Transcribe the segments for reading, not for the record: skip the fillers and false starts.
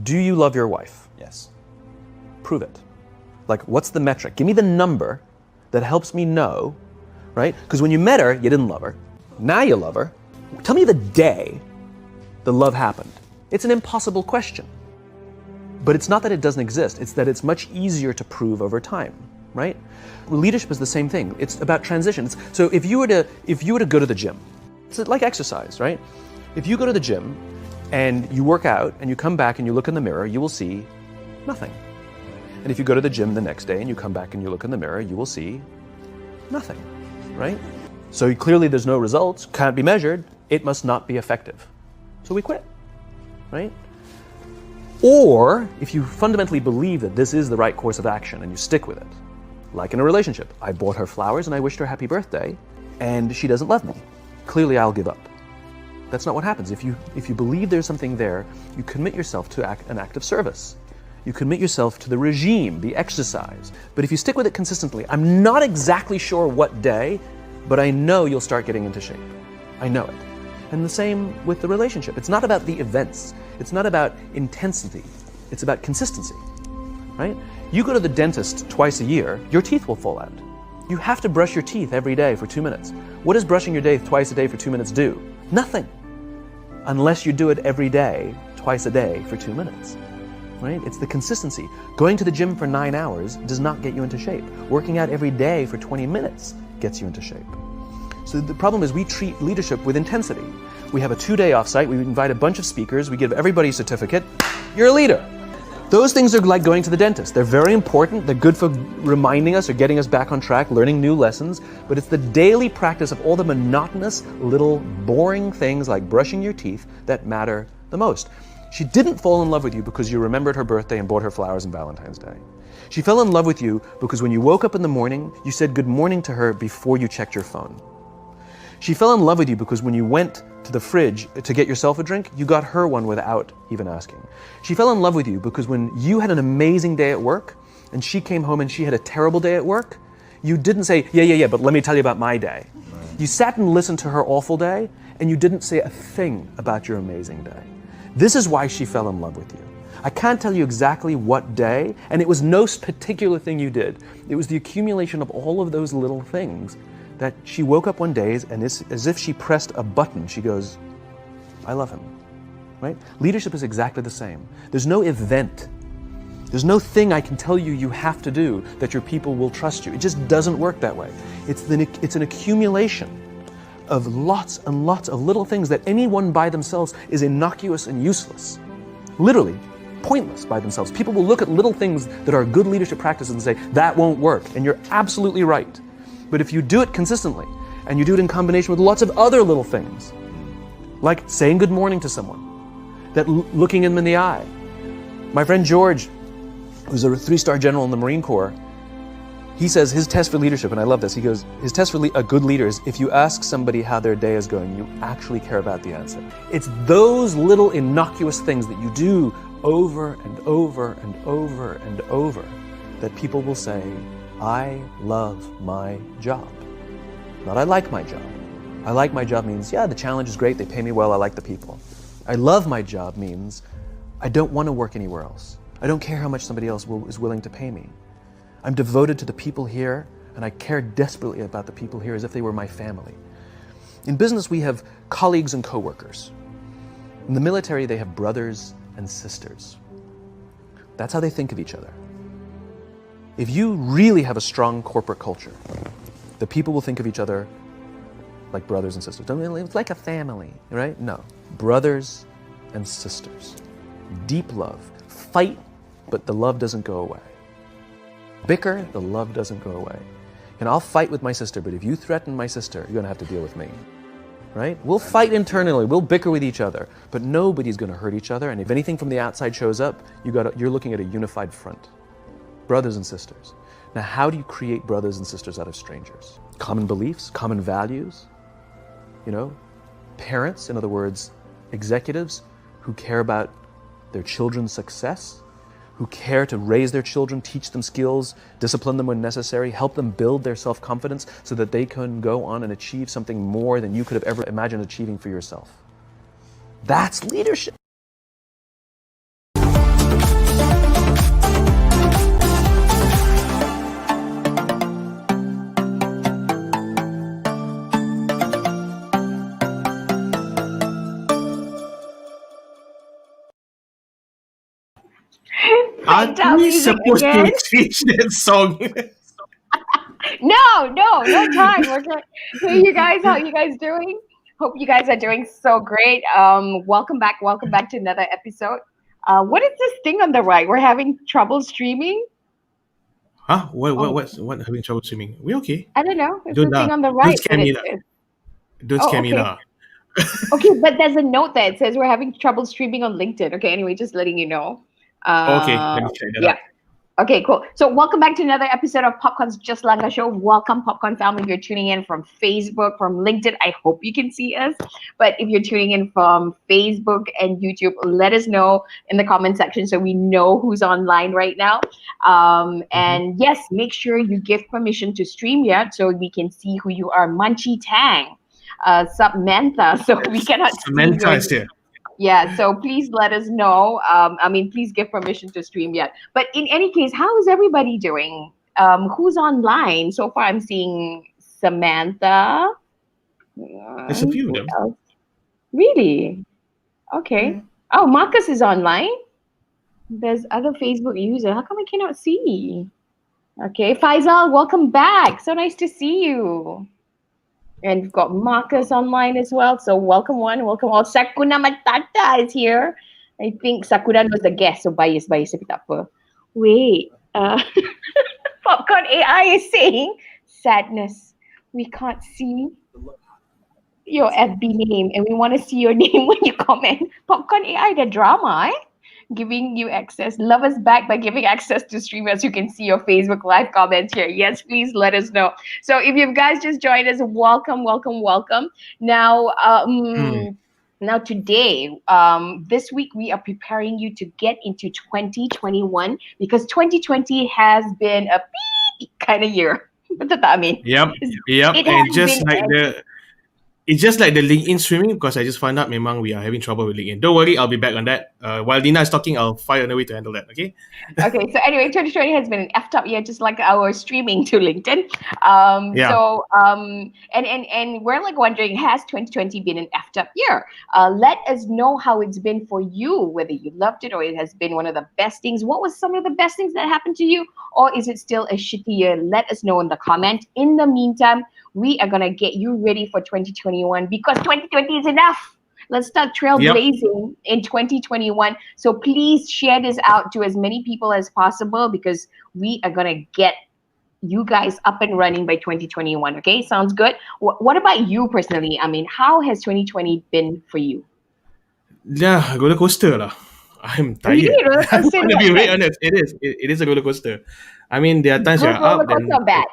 Do you love your wife? Yes. Prove it. Like, what's the metric? Give me the number that helps me know, right? Because when you met her, you didn't love her. Now you love her. Tell me the day the love happened. It's an impossible question. But it's not that it doesn't exist, it's that it's much easier to prove over time, right? Leadership is the same thing. It's about transitions. So if you were to go to the gym, it's like exercise, right? If you go to the gym and you work out and you come back and you look in the mirror, you will see nothing. And if you go to the gym the next day and you come back and you look in the mirror, you will see nothing, right? So clearly there's no results, can't be measured, it must not be effective. So we quit, right? Or if you fundamentally believe that this is the right course of action and you stick with it, like in a relationship, I bought her flowers and I wished her happy birthday and she doesn't love me. Clearly I'll give up. That's not what happens. If you believe there's something there, you commit yourself to an act of service. You commit yourself to the regime, the exercise. But if you stick with it consistently, I'm not exactly sure what day, but I know you'll start getting into shape. I know it. And the same with the relationship. It's not about the events. It's not about intensity. It's about consistency, right? You go to the dentist twice a year, your teeth will fall out. You have to brush your teeth every day for 2 minutes. What does brushing your teeth twice a day for 2 minutes do? Nothing. Unless you do it every day, twice a day for 2 minutes, right? It's the consistency. Going to the gym for 9 hours does not get you into shape. Working out every day for 20 minutes gets you into shape. So the problem is we treat leadership with intensity. We have a 2-day offsite, we invite a bunch of speakers, we give everybody a certificate, you're a leader. Those things are like going to the dentist. They're very important, they're good for reminding us or getting us back on track, learning new lessons, but it's the daily practice of all the monotonous, little, boring things like brushing your teeth that matter the most. She didn't fall in love with you because you remembered her birthday and bought her flowers on Valentine's Day. She fell in love with you because when you woke up in the morning, you said good morning to her before you checked your phone. She fell in love with you because when you went to the fridge to get yourself a drink, you got her one without even asking. She fell in love with you because when you had an amazing day at work and she came home and she had a terrible day at work, you didn't say, yeah, but let me tell you about my day. You sat and listened to her awful day and you didn't say a thing about your amazing day. This is why she fell in love with you. I can't tell you exactly what day, and it was no particular thing you did. It was the accumulation of all of those little things that she woke up one day and as if she pressed a button, she goes, I love him, right? Leadership is exactly the same. There's no event. There's no thing I can tell you you have to do that your people will trust you. It just doesn't work that way. It's an accumulation of lots and lots of little things that anyone by themselves is innocuous and useless. Literally, pointless by themselves. People will look at little things that are good leadership practices and say, that won't work, and you're absolutely right. But if you do it consistently, and you do it in combination with lots of other little things, like saying good morning to someone, that looking them in the eye. My friend George, who's a 3-star general in the Marine Corps, he says his test for leadership, and I love this, he goes, his test for a good leader is if you ask somebody how their day is going, you actually care about the answer. It's those little innocuous things that you do over and over and over and over that people will say, I love my job. Not I like my job. I like my job means, yeah, the challenge is great, they pay me well, I like the people. I love my job means I don't want to work anywhere else. I don't care how much somebody else is willing to pay me. I'm devoted to the people here, and I care desperately about the people here as if they were my family. In business, we have colleagues and coworkers. In the military, they have brothers and sisters. That's how they think of each other. If you really have a strong corporate culture, the people will think of each other like brothers and sisters. It's like a family, right? No. Brothers and sisters. Deep love. Fight, but the love doesn't go away. Bicker, the love doesn't go away. And I'll fight with my sister, but if you threaten my sister, you're going to have to deal with me. Right? We'll fight internally, we'll bicker with each other, but nobody's going to hurt each other, and if anything from the outside shows up, you're looking at a unified front. Brothers and sisters. Now, how do you create brothers and sisters out of strangers? Common beliefs, common values, parents, in other words, executives who care about their children's success, who care to raise their children, teach them skills, discipline them when necessary, help them build their self-confidence so that they can go on and achieve something more than you could have ever imagined achieving for yourself. That's leadership. Are Phantom we music supposed again? to change that song? No time. We're good. Hey, you guys, how you guys doing? Hope you guys are doing so great. Welcome back. Welcome back to another episode. What is this thing on the right? We're having trouble streaming. Huh? Oh, What having trouble streaming? We okay? I don't know. It's Don't the lah. thing on the Don't right scare that me it lah. says. Don't Oh, scare me okay. lah. Okay, but there's a note there. It says we're having trouble streaming on LinkedIn. Okay, anyway, just letting you know. Okay, Uh, let me check that yeah. out. Okay, cool. So welcome back to another episode of PopCon's Just Langa Show. Welcome, PopCon family. If you're tuning in from Facebook, from LinkedIn, I hope you can see us. But if you're tuning in from Facebook and YouTube, let us know in the comment section so we know who's online right now. And yes, make sure you give permission to StreamYard so we can see who you are. Munchie Tang, Samantha, so we cannot see Samantha your is here. yeah, so please let us know. Please give permission to stream yet. But in any case, how is everybody doing? Who's online? So far, I'm seeing Samantha. There's a few of Who them. else? Really? Okay. Oh, Marcus is online. There's other Facebook user. How come I cannot see? Okay, Faisal, welcome back. So nice to see you. And we've got Marcus online as well. So welcome one, welcome all. Sakuna Matata is here. I think Sakura was the guest, so bias, tapi tak apa. Wait, Popcorn AI is saying sadness. We can't see your FB name, and we want to see your name when you comment. Popcorn AI, the drama, eh? Giving you access. Love us back by giving access to streamers. You can see your Facebook live comments here. Yes, please let us know. So if you guys just joined us, welcome, welcome, welcome. Now, now today, this week we are preparing you to get into 2021 because 2020 has been a beep kind of year. Betul tak, Amin? Yep. It And has just been like it's just like the LinkedIn streaming because I just found out memang we are having trouble with LinkedIn. Don't worry, I'll be back on that. While Dina is talking, I'll find a way to handle that. Okay. Okay, so anyway, 2020 has been an effed up year, just like our streaming to LinkedIn. Yeah. And we're like wondering, has 2020 been an effed up year? Let us know how it's been for you, whether you loved it or it has been one of the best things. What was some of the best things that happened to you, or is it still a shitty year? Let us know in the comment. In the meantime, we are gonna get you ready for 2021 because 2020 is enough. Let's start trailblazing in 2021. So please share this out to as many people as possible because we are gonna get you guys up and running by 2021. Okay, sounds good. What about you personally? I mean, how has 2020 been for you? Yeah, roller coaster lah. I'm Really, tired. roller I'm coaster? gonna be very honest. It is. It is a roller coaster. I mean, there are times Good you're roller up, coaster then or bad?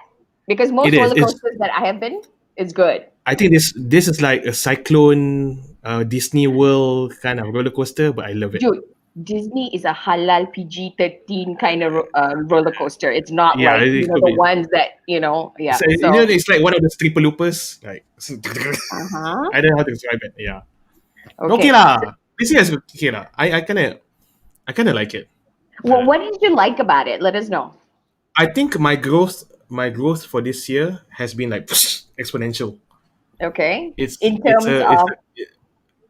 Because most it is. roller It's. coasters that I have been is good. I think this is like a cyclone, Disney World kind of roller coaster, but I love it. Dude, Disney is a halal PG-13 kind of roller coaster. It's not Yeah, like it could the be. ones that yeah. So, So it's like one of the stripper loopers. Like, uh-huh. I don't know how to describe it. Yeah. Okay Okay. lah. This year is okay lah. I kind of like it. Well, what did you like about it? Let us know. I think my growth for this year has been like exponential. Okay. It's In it's terms a it's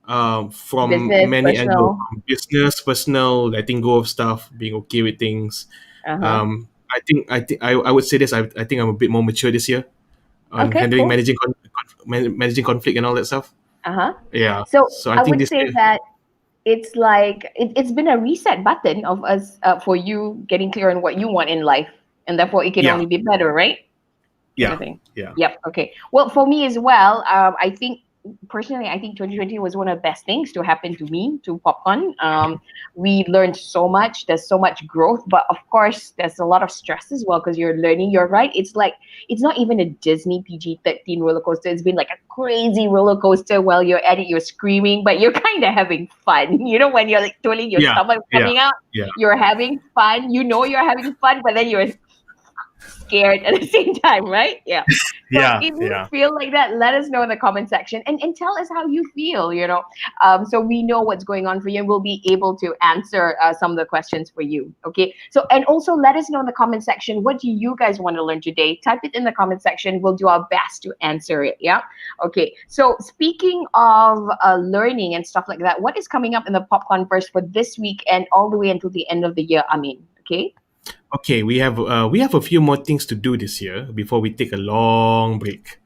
of from business, many angles, personal. from business, personal, letting go of stuff, being okay with things. Uh-huh. I would say this. I think I'm a bit more mature this year on Okay, handling cool. managing conflict and all that stuff. Uh-huh. Yeah. So So I I think would this say year, that it's like it's been a reset button of us for you getting clear on what you want in life, and therefore it can yeah, only be better, right? Kind yeah, of thing. yeah, Yep. Okay. Well, for me as well, I think personally, I think 2020 was one of the best things to happen to me, to PopCon. We learned so much. There's so much growth, but of course, there's a lot of stress as well because you're learning. You're right. It's like it's not even a Disney PG-13 roller coaster. It's been like a crazy roller coaster. While you're at it, you're screaming, but you're kind of having fun. You know, when you're like twirling your yeah, stomach yeah, coming out, yeah, you're having fun. You know you're having fun, but then you're scared at the same time, right? Yeah. So yeah, if you yeah. feel like that, let us know in the comment section and tell us how you feel, so we know what's going on for you and we'll be able to answer some of the questions for you. Okay. So, and also let us know in the comment section, what do you guys want to learn today? Type it in the comment section. We'll do our best to answer it. Yeah. Okay. So speaking of learning and stuff like that, what is coming up in the PopCon first for this week and all the way until the end of the year? I mean, Okay. Okay, we have a few more things to do this year before we take a long break.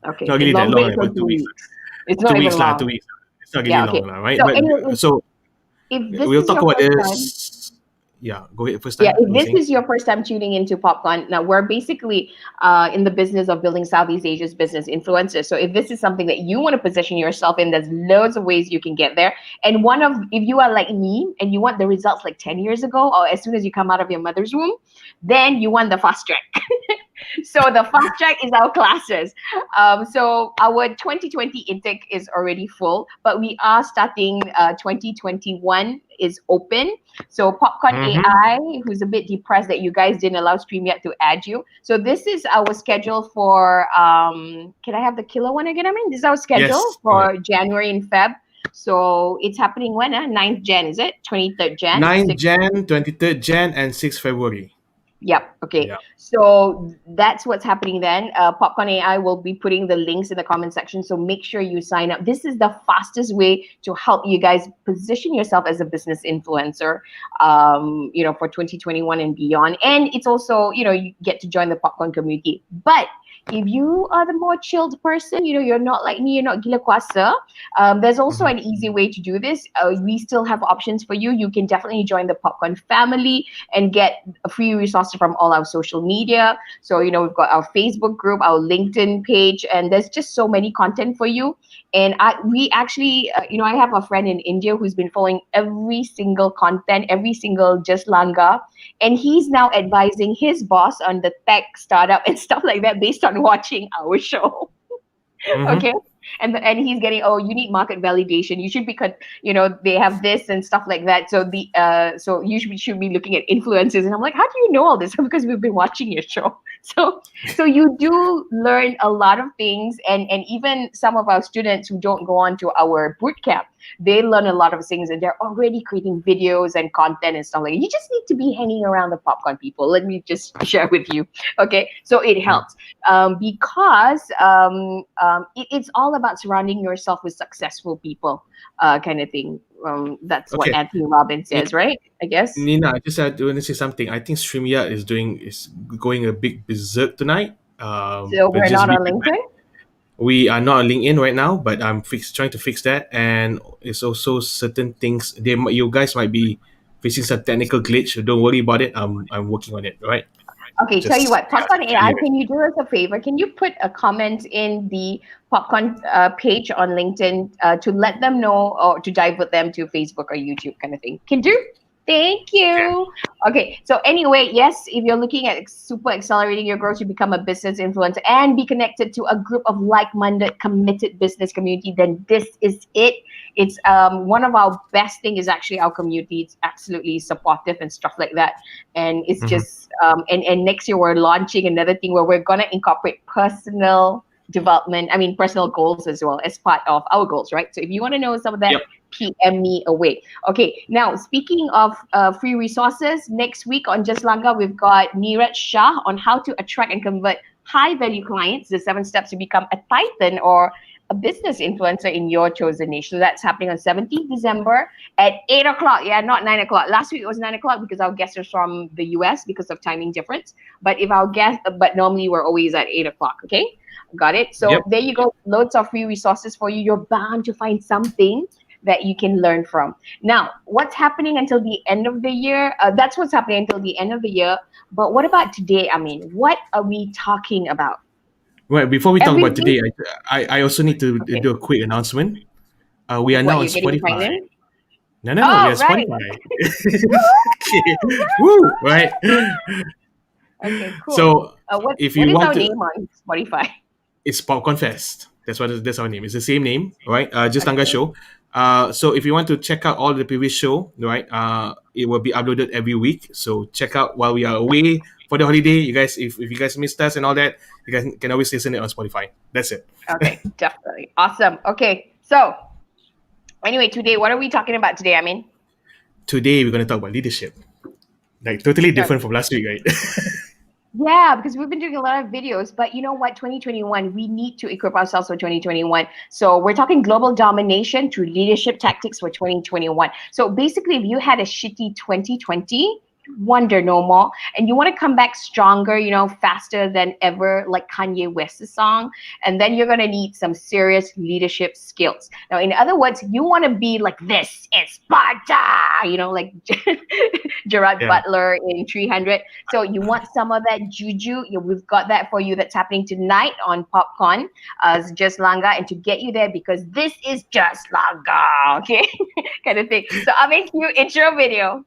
Okay. Not A really that long long, break for about 2 weeks. weeks. It's not even long. 2 weeks. It's not really Yeah. Okay. long, lah, right? So But anyway, so if this we'll is talk your about first time. this. Yeah, go ahead. First Yeah, time, if you were this saying? is your first time tuning into PopCon, now we're basically in the business of building Southeast Asia's business influencers. So if this is something that you want to position yourself in, there's loads of ways you can get there. And if you are like me and you want the results like 10 years ago or as soon as you come out of your mother's womb, then you want the fast track. So the fast track is our classes. So our 2020 intake is already full, but we are starting 2021 is open. So PopCon Mhm. AI, who's a bit depressed that you guys didn't allow StreamYard to add you. So this is our schedule for, can I have the killer one again? I mean, this is our schedule Yes, for January and Feb. So it's happening when? 9th Jan, is it? 23rd Jan? 9 Jan, 23rd Jan, and 6 February. Yep. Okay. Yeah. So that's what's happening then. PopCon AI will be putting the links in the comment section. So make sure you sign up. This is the fastest way to help you guys position yourself as a business influencer, for 2021 and beyond. And it's also, you get to join the PopCon community. But if you are the more chilled person, you're not like me, you're not gila kuasa, there's also an easy way to do this. We still have options for you. You can definitely join the PopCon family and get free resources from all our social media. So, we've got our Facebook group, our LinkedIn page, and there's just so many content for you. And we actually, I have a friend in India who's been following every single content, every single Just Langga. And he's now advising his boss on the tech startup and stuff like that based on watching our show. Okay. And he's getting, you need market validation. You should be, they have this and stuff like that. So so you should be looking at influencers. And I'm like, how do you know all this? Because we've been watching your show. So you do learn a lot of things, and even some of our students who don't go on to our boot camp, they learn a lot of things, and they're already creating videos and content and stuff like that. You just need to be hanging around the PopCon people. Let me just share with you. Okay, so it helps because it's all about surrounding yourself with successful people, kind of thing. That's what Okay. Anthony Robbins says, right? I guess. Nina, I just want to say something. I think StreamYard is going a big berserk tonight. So but we're just not be on LinkedIn. We are not on LinkedIn right now, but I'm trying to fix that. And it's also certain things. You guys might be facing some technical glitch. Don't worry about it. I'm working on it. Right. Okay, tell you what, PopCon AI, yeah. can you do us a favor? Can you put a comment in the PopCon page on LinkedIn to let them know, or to divert them to Facebook or YouTube kind of thing? Can do? Thank you. Okay, so anyway, yes, if you're looking at super accelerating your growth to become a business influencer and be connected to a group of like-minded, committed business community, then this is it. It's one of our best thing is actually our community. It's absolutely supportive and stuff like that. And it's just and next year we're launching another thing where we're gonna incorporate personal goals as well as part of our goals, right? So if you want to know some of that, PM me away. Okay, now speaking of free resources, next week on Just Langga, we've got Neeraj Shah on how to attract and convert high-value clients, the 7 steps to become a Titan or a business influencer in your chosen niche. So that's happening on 17th December at 8 o'clock. Yeah, not 9 o'clock. Last week it was 9 o'clock because our guest is from the US because of timing difference. But normally we're always at 8 o'clock, okay? Got it? So there you go. Loads of free resources for you. You're bound to find something that you can learn from. Now, what's happening until the end of the year? That's what's happening until the end of the year. But what about today? I mean, what are we talking about? Right. Before we talk about today, I also need to do a quick announcement. We are now on Spotify. No, we are Spotify. Okay. Woo! Right. Okay, cool. So what is our name on Spotify? It's PopConfest. That's our name. It's the same name, right? Just Langga show. So if you want to check out all the previous show, right? It will be uploaded every week. So check out while we are away for the holiday. You guys, if you guys missed us and all that, you guys can always listen it on Spotify. That's it. Okay, definitely. Awesome. Okay, so anyway, today, what are we talking about today, Today we're going to talk about leadership. Like totally different from last week, right? Yeah, because we've been doing a lot of videos, but you know what, 2021, we need to equip ourselves for 2021. So we're talking global domination through leadership tactics for 2021. So basically, if you had a shitty 2020, wonder no more, and you want to come back stronger, faster than ever, like Kanye West's song, and then you're going to need some serious leadership skills. Now, in other words, you want to be like, this is Sparta, like Gerard Yeah. Butler in 300. So you want some of that juju, we've got that for you. That's happening tonight on PopCon, Just Langa, and to get you there, because this is Just Langa, okay? Kind of thing. So I'll make you intro video.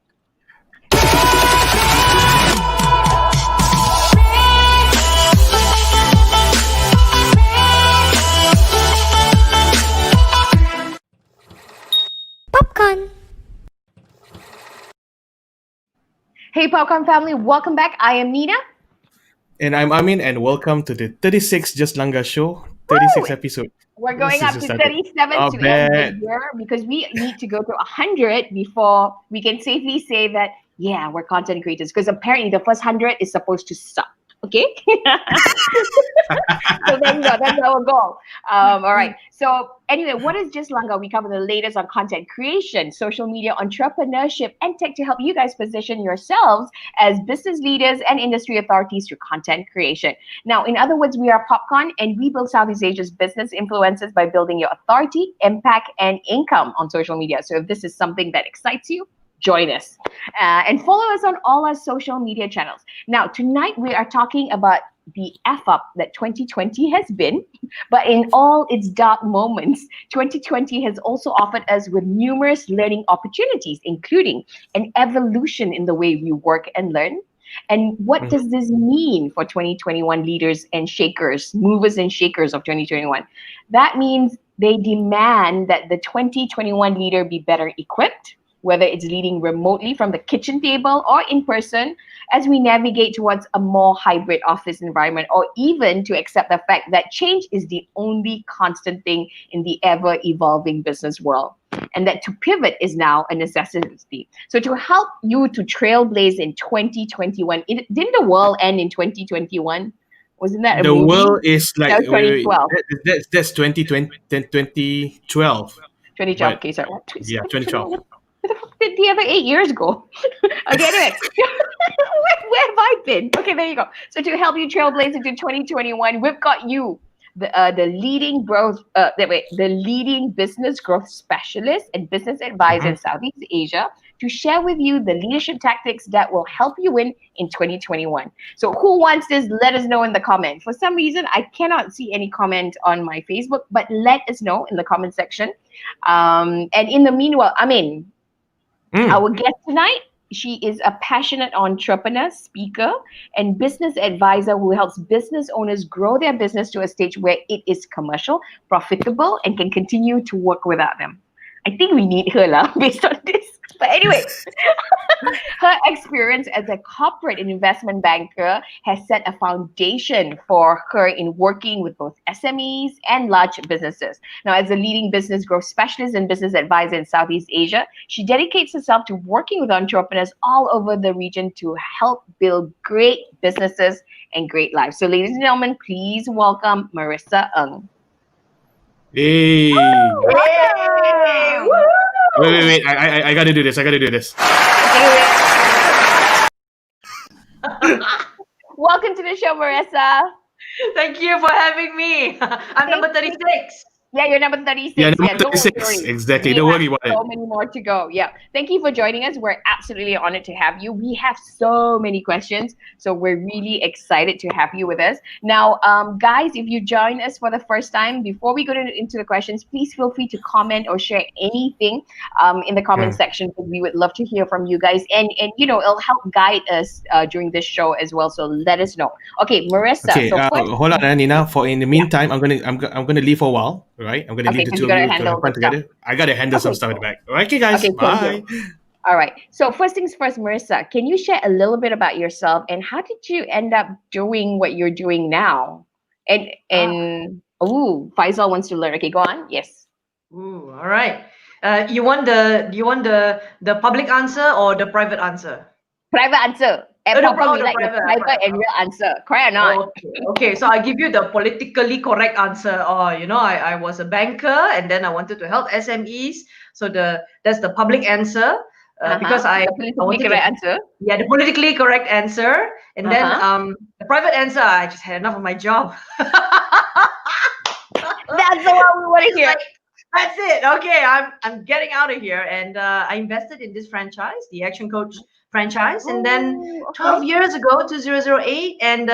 PopCon. Hey, PopCon family, welcome back. I am Nina. And I'm Amin, and welcome to the 36 Just Langa show, 36 Woo! episode. We're going This up is to just started. 37 Not to end bad. the year, because we need to go to 100 before we can safely say that, yeah, we're content creators. Because apparently the first 100 is supposed to suck. Okay? So there you go. That's our goal. All right. So anyway, what is Just Langa? We cover the latest on content creation, social media, entrepreneurship, and tech to help you guys position yourselves as business leaders and industry authorities through content creation. Now, in other words, we are PopCon, and we build Southeast Asia's business influencers by building your authority, impact, and income on social media. So if this is something that excites you, join us and follow us on all our social media channels. Now, tonight we are talking about the F up that 2020 has been, but in all its dark moments, 2020 has also offered us with numerous learning opportunities, including an evolution in the way we work and learn. And what does this mean for 2021 leaders and shakers, movers and shakers of 2021? That means they demand that the 2021 leader be better equipped, whether it's leading remotely from the kitchen table or in person, as we navigate towards a more hybrid office environment, or even to accept the fact that change is the only constant thing in the ever-evolving business world, and that to pivot is now a necessity. So to help you to trailblaze in 2021, didn't the world end in 2021? Wasn't that a The movie? world is like, That was 2012. That's 2020, 2012. 2012, But okay, sorry. yeah, 2012. What the fuck did the other 8 years go? Okay, anyway, where have I been? Okay, there you go. So to help you trailblaze into 2021, we've got you, the leading business growth specialist and business advisor in Southeast Asia, to share with you the leadership tactics that will help you win in 2021. So who wants this? Let us know in the comment. For some reason, I cannot see any comment on my Facebook, but let us know in the comment section. And in the meanwhile, our guest tonight, she is a passionate entrepreneur, speaker, and business advisor who helps business owners grow their business to a stage where it is commercial, profitable, and can continue to work without them. I think we need her based on this. But anyway, her experience as a corporate and investment banker has set a foundation for her in working with both SMEs and large businesses. Now, as a leading business growth specialist and business advisor in Southeast Asia, she dedicates herself to working with entrepreneurs all over the region to help build great businesses and great lives. So, ladies and gentlemen, please welcome Maresa Ng. Hey. Hey! Woo! Wait. I gotta do this. Welcome to the show, Maresa. Thank you for having me. I'm number 36. Yeah, you're number 36. Yeah, number don't 36. worry. Exactly. We Don't have worry about so it. many more to go. Yeah. Thank you for joining us. We're absolutely honored to have you. We have so many questions, so we're really excited to have you with us. Now, guys, if you join us for the first time, before we go into the questions, please feel free to comment or share anything in the comment section. We would love to hear from you guys, and it'll help guide us during this show as well. So let us know. Okay, Maresa. Okay, So first, hold on, Nina. For in the meantime, I'm gonna leave for a while. Right, I'm gonna Okay, leave the because two you of gotta you to handle have fun the stuff. together. I gotta handle some Okay, stuff in the cool. back. All right, okay, guys. Okay, cool, Bye. cool. All right. So first things first, Maresa, can you share a little bit about yourself and how did you end up doing what you're doing now? And Faisal wants to learn. Okay, go on. Yes. Ooh, all right. You want the public answer or the private answer? Private answer. At The PopCon, we like the private, private and real answer. Correct or not? Okay. So I'll give you the politically correct answer. I was a banker and then I wanted to help SMEs. So that's the public answer. because I The politically wanted correct to, answer. yeah, the politically correct answer, and then the private answer, I just had enough of my job. That's the one we want to It's hear. like, that's it. Okay, I'm getting out of here, and I invested in this franchise, the Action Coach franchise, and then Oh, 12 years ago, 2008, and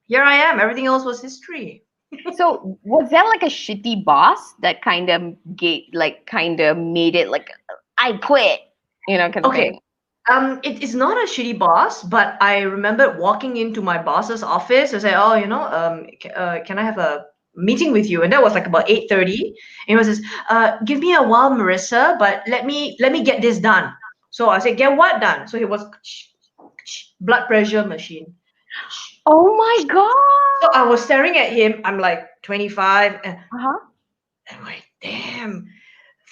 here I am. Everything else was history. So was there like a shitty boss that kind of made it like I quit, kind of Okay. thing? It is not a shitty boss, but I remember walking into my boss's office and say, "Oh, can I have a meeting with you?" And that was like about 8:30. And he was just, "Give me a while, Marissa, but let me get this done." So I said, "Get what done?" So he was blood pressure machine. Oh my So I god! was staring at him. I'm like 25, and Uh-huh. I'm like, "Damn."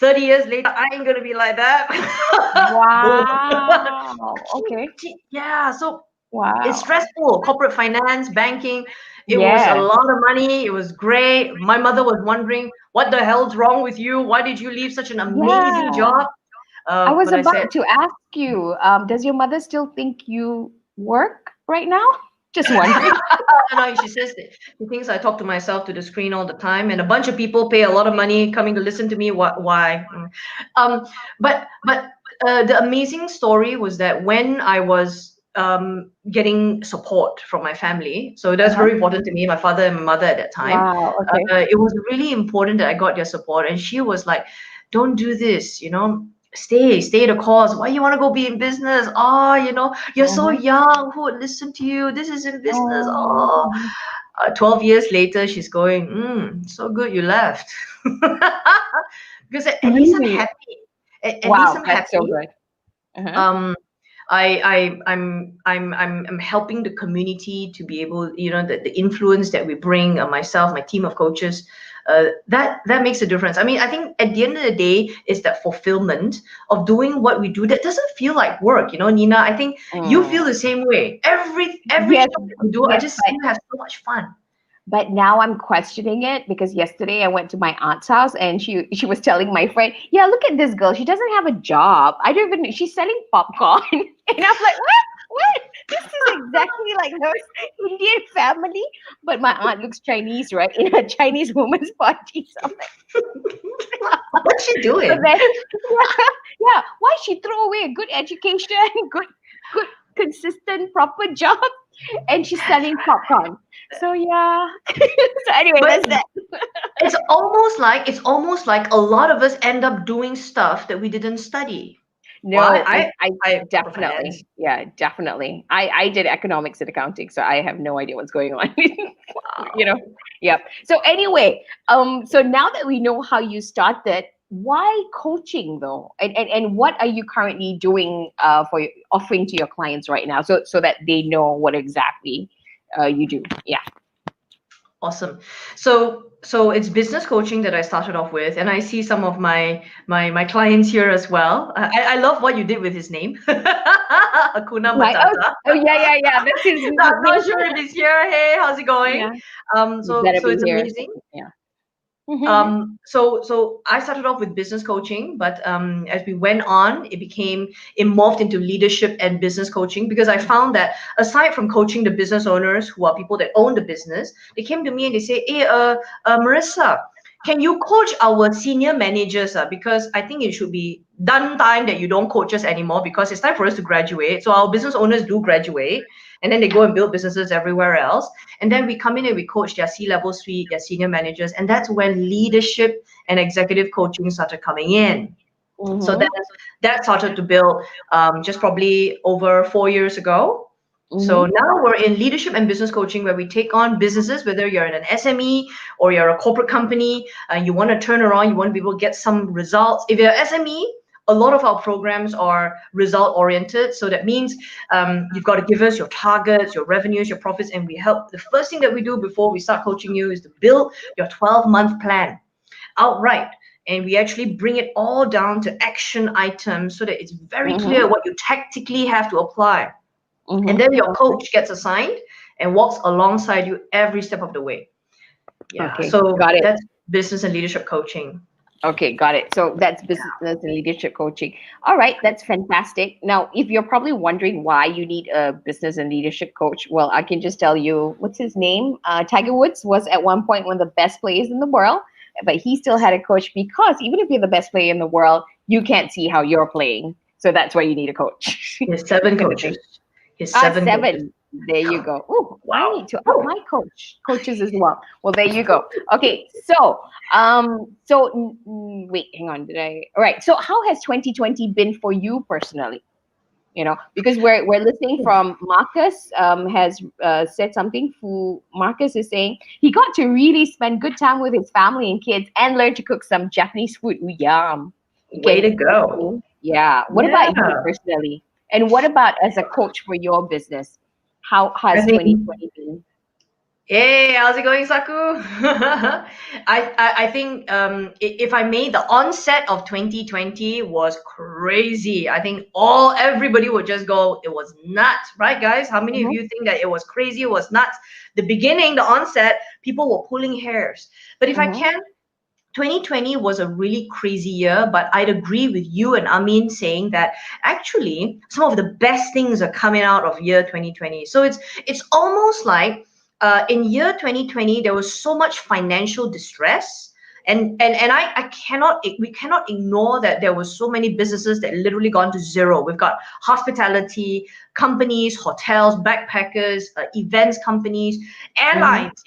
30 years later, I ain't gonna be like that. Boom. Wow. Okay. Yeah, so Wow. it's stressful. Corporate finance, banking. It was a Yeah. lot of money. It was great. My mother was wondering, what the hell's wrong with you? Why did you leave such an amazing Yeah. job? I was But I said, about to ask you, does your mother still think you work right now? Just wondering. no, she says that she thinks I talk to myself to the screen all the time, and a bunch of people pay a lot of money coming to listen to me. Why? But the amazing story was that when I was getting support from my family, so that's very important to me, my father and my mother at that time. Wow. Okay. It was really important that I got their support, and she was like, "Don't do this, stay the course. Why you want to go be in business? Oh, you're so young. Who would listen to you? This is in business. Oh, Oh." 12 years later, she's going, so good you left. Because at least I'm really? happy. At least Wow, I'm that's so happy. good. Uh-huh. I'm helping the community to be able, the influence that we bring, myself, my team of coaches, that makes a difference. I mean, I think at the end of the day, it's that fulfillment of doing what we do that doesn't feel like work. Nina, I think you feel the same way. Every Yes, show that we do, I yes, just seem to have so much fun. but now I'm questioning it because yesterday I went to my aunt's house and she was telling my friend, yeah, look at this girl. She doesn't have a job. I don't even. She's selling popcorn, and I'm like, what? What? This is exactly like those Indian family, but my aunt looks Chinese, right? In a Chinese woman's party. So I'm like, What's she so doing? then, yeah. Why she throw away a good education, good, consistent, proper job, and she's selling popcorn. So yeah. So anyway, But that's that. it's almost like a lot of us end up doing stuff that we didn't study. No, I I corporate finance. definitely, yeah, definitely. I did economics and accounting, so I have no idea what's going on. Yep. So anyway, so now that we know how you started, why coaching though? And what are you currently doing offering to your clients right now, so that they know what exactly you do? Yeah. Awesome. So it's business coaching that I started off with, and I see some of my clients here as well. I love what you did with his name, Hakuna Right. Matata. Oh yeah. That's his No, I'm not sure if he's here. Hey, how's it going? Yeah. You So better so be it's here. amazing. Yeah. So I started off with business coaching, but as we went on, it morphed into leadership and business coaching, because I found that aside from coaching the business owners, who are people that own the business, they came to me and they say, "Hey, Marissa, can you coach our senior managers? Because I think it should be done time that you don't coach us anymore, because it's time for us to graduate. So our business owners do graduate, and then they go and build businesses everywhere else. And then we come in and we coach their C-level suite, their senior managers. And that's when leadership and executive coaching started coming in. So that started to build just probably over 4 years ago. So now we're in leadership and business coaching, where we take on businesses, whether you're in an SME or you're a corporate company, you want to turn around, you want to be able to get some results. If you're SME, a lot of our programs are result oriented. So that means you've got to give us your targets, your revenues, your profits, and we help. The first thing that we do before we start coaching you is to build your 12-month plan outright. And we actually bring it all down to action items so that it's very clear what you tactically have to apply. And then your coach gets assigned and walks alongside you every step of the way. Yeah. Okay, So got it. that's business and leadership coaching. Okay, got it. So that's business and leadership coaching. All right, that's fantastic. Now, if you're probably wondering why you need a business and leadership coach, well, I can just tell you, what's his name? Tiger Woods was at one point one of the best players in the world, but he still had a coach because even if you're the best player in the world, you can't see how you're playing. So that's why you need a coach. He has 7 Kind of thing. coaches. He has 7 coaches. 7. There you go. Oh, I need to up my coaches as well. Well, there you go. Okay, so wait, hang on. All right. So how has 2020 been for you personally? You know, because we're listening from Marcus has said something. Marcus is saying he got to really spend good time with his family and kids and learn to cook some Japanese food. Ooh, yum. Way to go. Yeah. What about you Yeah. personally? And what about as a coach for your business? How has I think- 2020 been? Hey, how's it going, Saku? I think if I may, the onset of 2020 was crazy. I think everybody would just go, it was nuts, right, guys? How many of you think that it was crazy, it was nuts? The beginning, the onset, people were pulling hairs. But if I can, 2020 was a really crazy year, but I'd agree with you and Amin saying that actually some of the best things are coming out of year 2020. So it's almost like in year 2020 there was so much financial distress. And we cannot ignore that there was so many businesses that literally gone to zero. We've got hospitality companies, hotels, backpackers, events companies, airlines.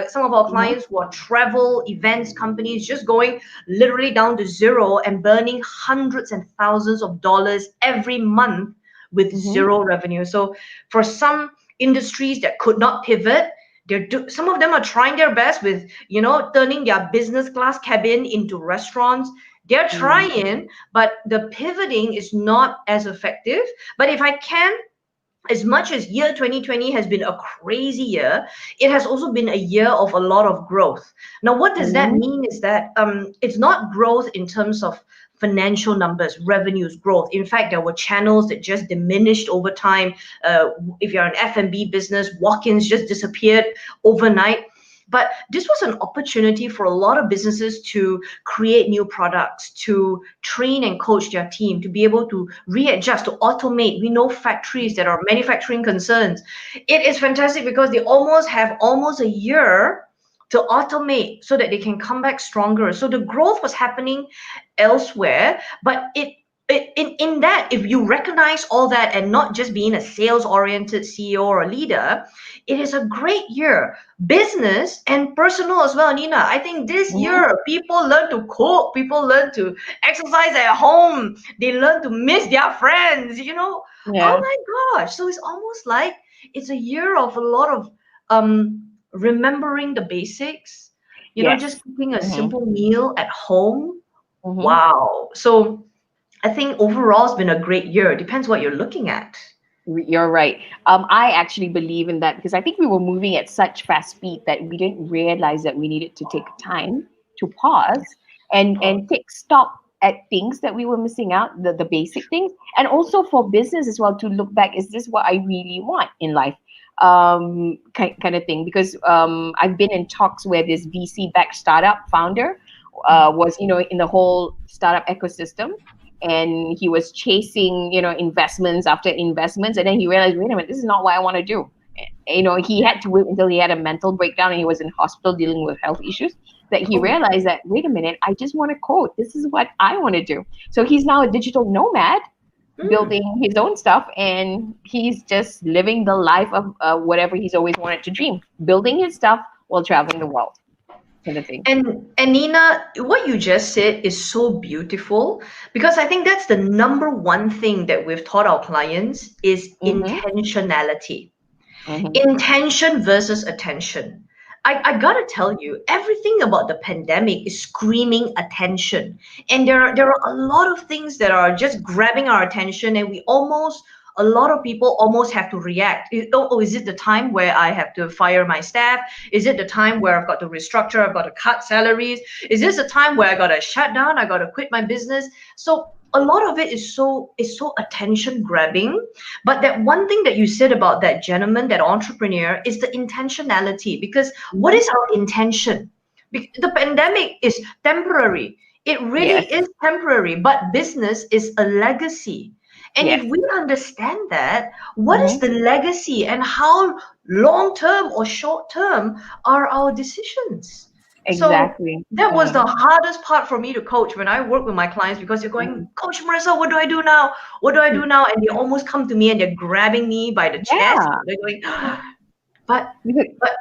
Some of our clients were travel events companies just going literally down to zero and burning hundreds and thousands of dollars every month with zero revenue. So for some industries that could not pivot, some of them are trying their best with turning their business class cabin into restaurants. They're trying, but the pivoting is not as effective. But if I can, as much as year 2020 has been a crazy year, it has also been a year of a lot of growth. Now, what does that mean is that it's not growth in terms of financial numbers, revenues, growth. In fact, there were channels that just diminished over time. If you're an F&B business, walk-ins just disappeared overnight. But this was an opportunity for a lot of businesses to create new products, to train and coach their team, to be able to readjust, to automate. We know factories that are manufacturing concerns. It is fantastic because they have almost a year to automate so that they can come back stronger. So the growth was happening elsewhere, but in that, if you recognize all that and not just being a sales-oriented CEO or a leader, it is a great year, business and personal as well, Nina. I think this year people learn to cook, people learn to exercise at home, they learn to miss their friends. Oh my gosh! So it's almost like it's a year of a lot of remembering the basics. Just cooking a simple meal at home. Wow! So I think overall it's been a great year. It depends what you're looking at. You're right. I actually believe in that because I think we were moving at such fast speed that we didn't realize that we needed to take time to pause and take stock at things that we were missing out, the basic things, and also for business as well to look back, is this what I really want in life? Kind of thing. Because I've been in talks where this VC-backed startup founder was, in the whole startup ecosystem. And he was chasing, investments after investments. And then he realized, wait a minute, this is not what I want to do. He had to wait until he had a mental breakdown and he was in hospital dealing with health issues that he realized that, wait a minute, I just want to code. This is what I want to do. So he's now a digital nomad building his own stuff. And he's just living the life of whatever he's always wanted to dream, building his stuff while traveling the world. Kind of thing. And Nina, what you just said is so beautiful because I think that's the number one thing that we've taught our clients is intentionality. Intention versus attention. I gotta tell you, everything about the pandemic is screaming attention. And there are a lot of things that are just grabbing our attention and a lot of people almost have to react. Is it the time where I have to fire my staff? Is it the time where I've got to restructure? I've got to cut salaries? Is this the time where I got to shut down? I got to quit my business? So a lot of it is so attention grabbing. But that one thing that you said about that gentleman, that entrepreneur, is the intentionality. Because what is our intention? The pandemic is temporary. It really Yes. is temporary, but business is a legacy. And Yes. if we understand that, what is Mhm. the legacy and how long term or short term are our decisions? So Exactly. that was the hardest part for me to coach when I work with my clients, because you're going, Coach Marissa, what do I do now? What do I do now? And they almost come to me and they're grabbing me by the chest. Yeah. They're going, but Because- but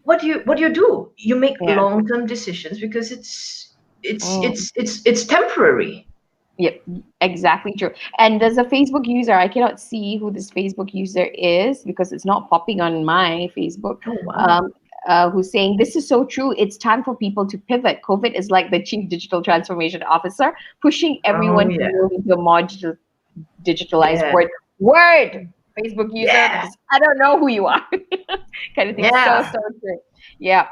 what do you do? You make Yeah. long-term decisions because it's it's Mm. it's it's it's temporary. Yep, exactly true. And there's a Facebook user. I cannot see who this Facebook user is because it's not popping on my Facebook. Oh wow. Who's saying this is so true. It's time for people to pivot. COVID is like the chief digital transformation officer, pushing everyone Oh to yeah. move into a more digitalized Yeah. word. Facebook user, Yeah. because I don't know who you are, kind of thing. Yeah. So true. Yeah.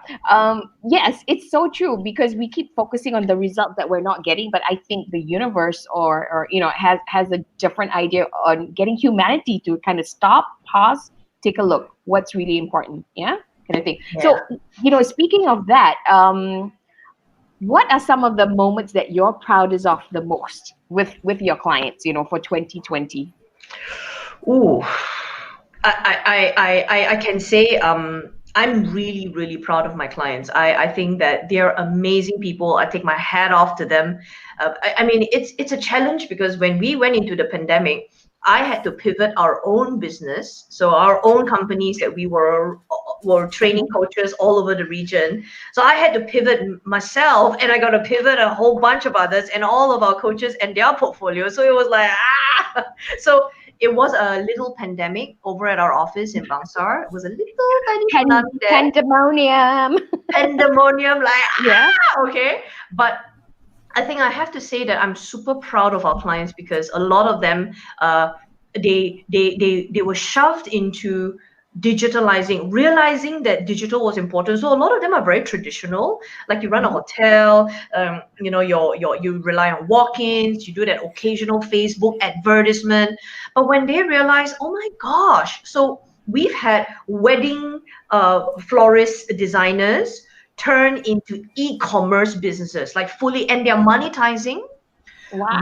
Yes, it's so true because we keep focusing on the result that we're not getting, but I think the universe or has a different idea on getting humanity to kind of stop, pause, take a look. What's really important? Yeah, kind of thing. So speaking of that, what are some of the moments that you're proudest of the most with your clients? For 2020. Ooh. I can say I'm really, really proud of my clients. I think that they're amazing people. I take my hat off to them. I mean, it's a challenge because when we went into the pandemic, I had to pivot our own business. So our own companies that we were training coaches all over the region. So I had to pivot myself, and I got to pivot a whole bunch of others and all of our coaches and their portfolio. So it was like so it was a little pandemic over at our office in Bangsar. It was a little tiny tsunami there. Pandemonium. Pandemonium, like Yeah. okay. But I think I have to say that I'm super proud of our clients because a lot of them, they were shoved into digitalizing, realizing that digital was important. So a lot of them are very traditional, like you run a hotel, you rely on walk-ins, you do that occasional Facebook advertisement. But when they realize, oh my gosh, so we've had wedding florist designers turn into e-commerce businesses, like fully, and they're monetizing. Wow.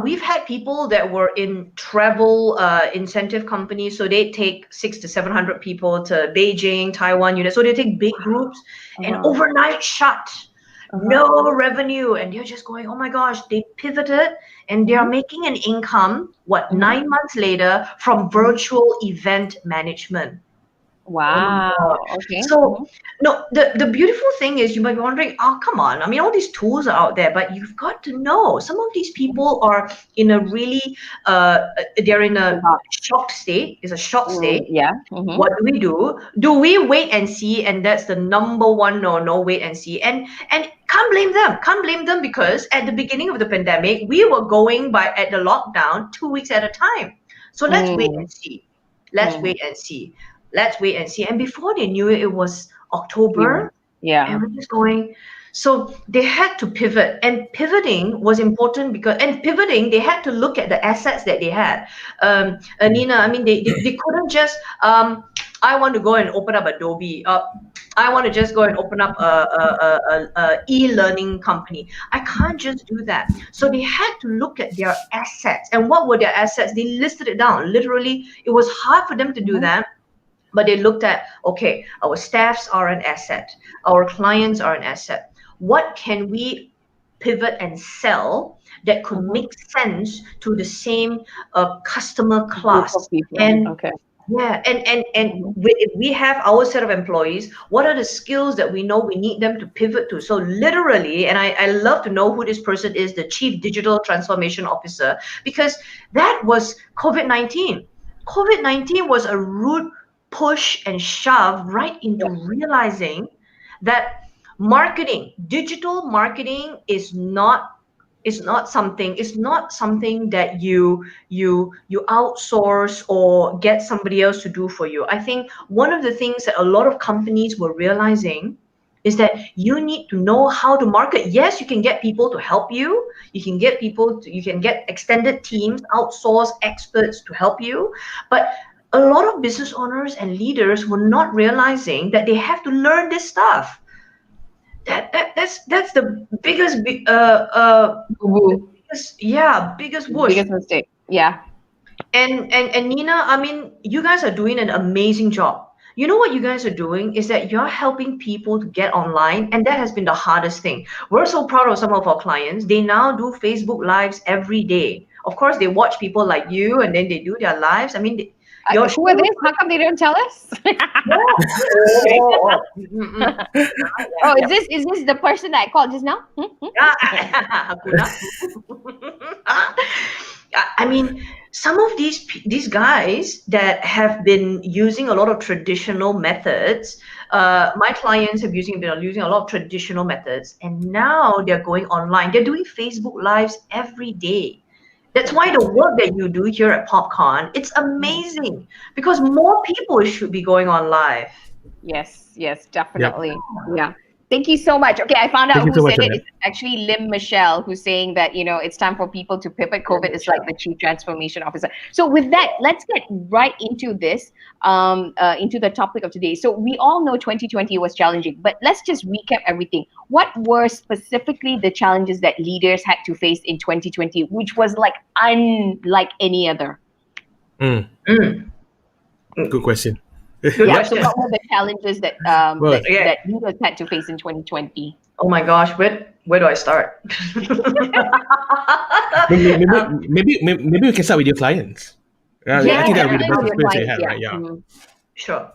We've had people that were in travel incentive companies, so they take 600 to 700 people to Beijing, Taiwan, so they take big groups and overnight shut, no revenue, and they're just going, oh my gosh, they pivoted and they are making an income 9 months later from virtual event management. Oh my God. Wow. Okay. So, no, the beautiful thing is you might be wondering, oh, come on. I mean, all these tools are out there, but you've got to know some of these people are in a really, they're in a shocked state. It's a shocked state. Yeah. What do we do? Do we wait and see? And that's the number one no, wait and see. And can't blame them. Can't blame them because at the beginning of the pandemic, we were going by at the lockdown 2 weeks at a time. So let's wait and see. Let's wait and see. Let's wait and see. And before they knew it, it was October. Yeah. And we're just going. So they had to pivot. And pivoting was important because, they had to look at the assets that they had. Nina, I mean, they couldn't just, I want to go and open up Adobe. I want to just go and open up a e-learning company. I can't just do that. So they had to look at their assets. And what were their assets? They listed it down. Literally, it was hard for them to do that. But they looked at, okay, our staffs are an asset. Our clients are an asset. What can we pivot and sell that could make sense to the same customer class? And if we have our set of employees, what are the skills that we know we need them to pivot to? So literally, and I love to know who this person is, the Chief Digital Transformation Officer, because that was COVID-19. COVID-19 was a rude push and shove right into realizing that digital marketing is not something that you outsource or get somebody else to do for you. I think one of the things that a lot of companies were realizing is that you need to know how to market. Yes, you can get people to help you. You can get extended teams, outsource experts to help you. But a lot of business owners and leaders were not realizing that they have to learn this stuff. That's the biggest Boo-boo. biggest whoosh. Biggest mistake. Yeah. And Nina, I mean, you guys are doing an amazing job. You know what you guys are doing is that you're helping people to get online, and that has been the hardest thing. We're so proud of some of our clients. They now do Facebook Lives every day. Of course, they watch people like you, and then they do their lives. I mean, your Who are they? How come they don't tell us? Oh, is this the person that I called just now? Hakuna. I mean, some of these guys that have been using a lot of traditional methods, my clients have been using a lot of traditional methods, and now they're going online. They're doing Facebook Lives every day. That's why the work that you do here at PopCon, it's amazing because more people should be going on live. Yes, definitely. Yeah. Thank you so much. Okay, I found out Thank you who so said much, it. Annette. It's actually Lim Michelle who's saying that, it's time for people to pivot. COVID is like the chief transformation officer. So with that, let's get right into this, into the topic of today. So we all know 2020 was challenging, but let's just recap everything. What were specifically the challenges that leaders had to face in 2020, which was like unlike any other? Good question. Yeah, so what were the challenges that Well, that leaders had to face in 2020? Oh my gosh, where do I start? maybe we can start with your clients. I think that would be the best experience you had, right? Yeah. Sure.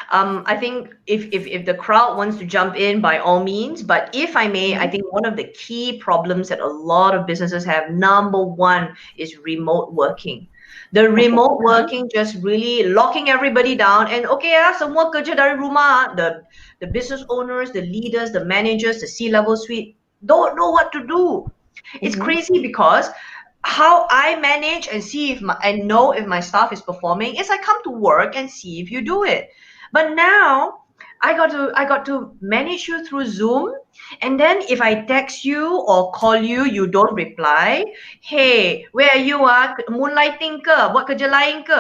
I think if the crowd wants to jump in, by all means. But if I may, I think one of the key problems that a lot of businesses have, number one, is remote working. The remote working just really locking everybody down, and semua kerja dari rumah. The business owners, the leaders, the managers, the C-level suite don't know what to do. It's crazy because how I manage and see and know if my staff is performing is I come to work and see if you do it. But now I got to manage you through Zoom, and then if I text you or call you, you don't reply. Hey, where are you? Moonlighting ke? Buat kerja lain ke?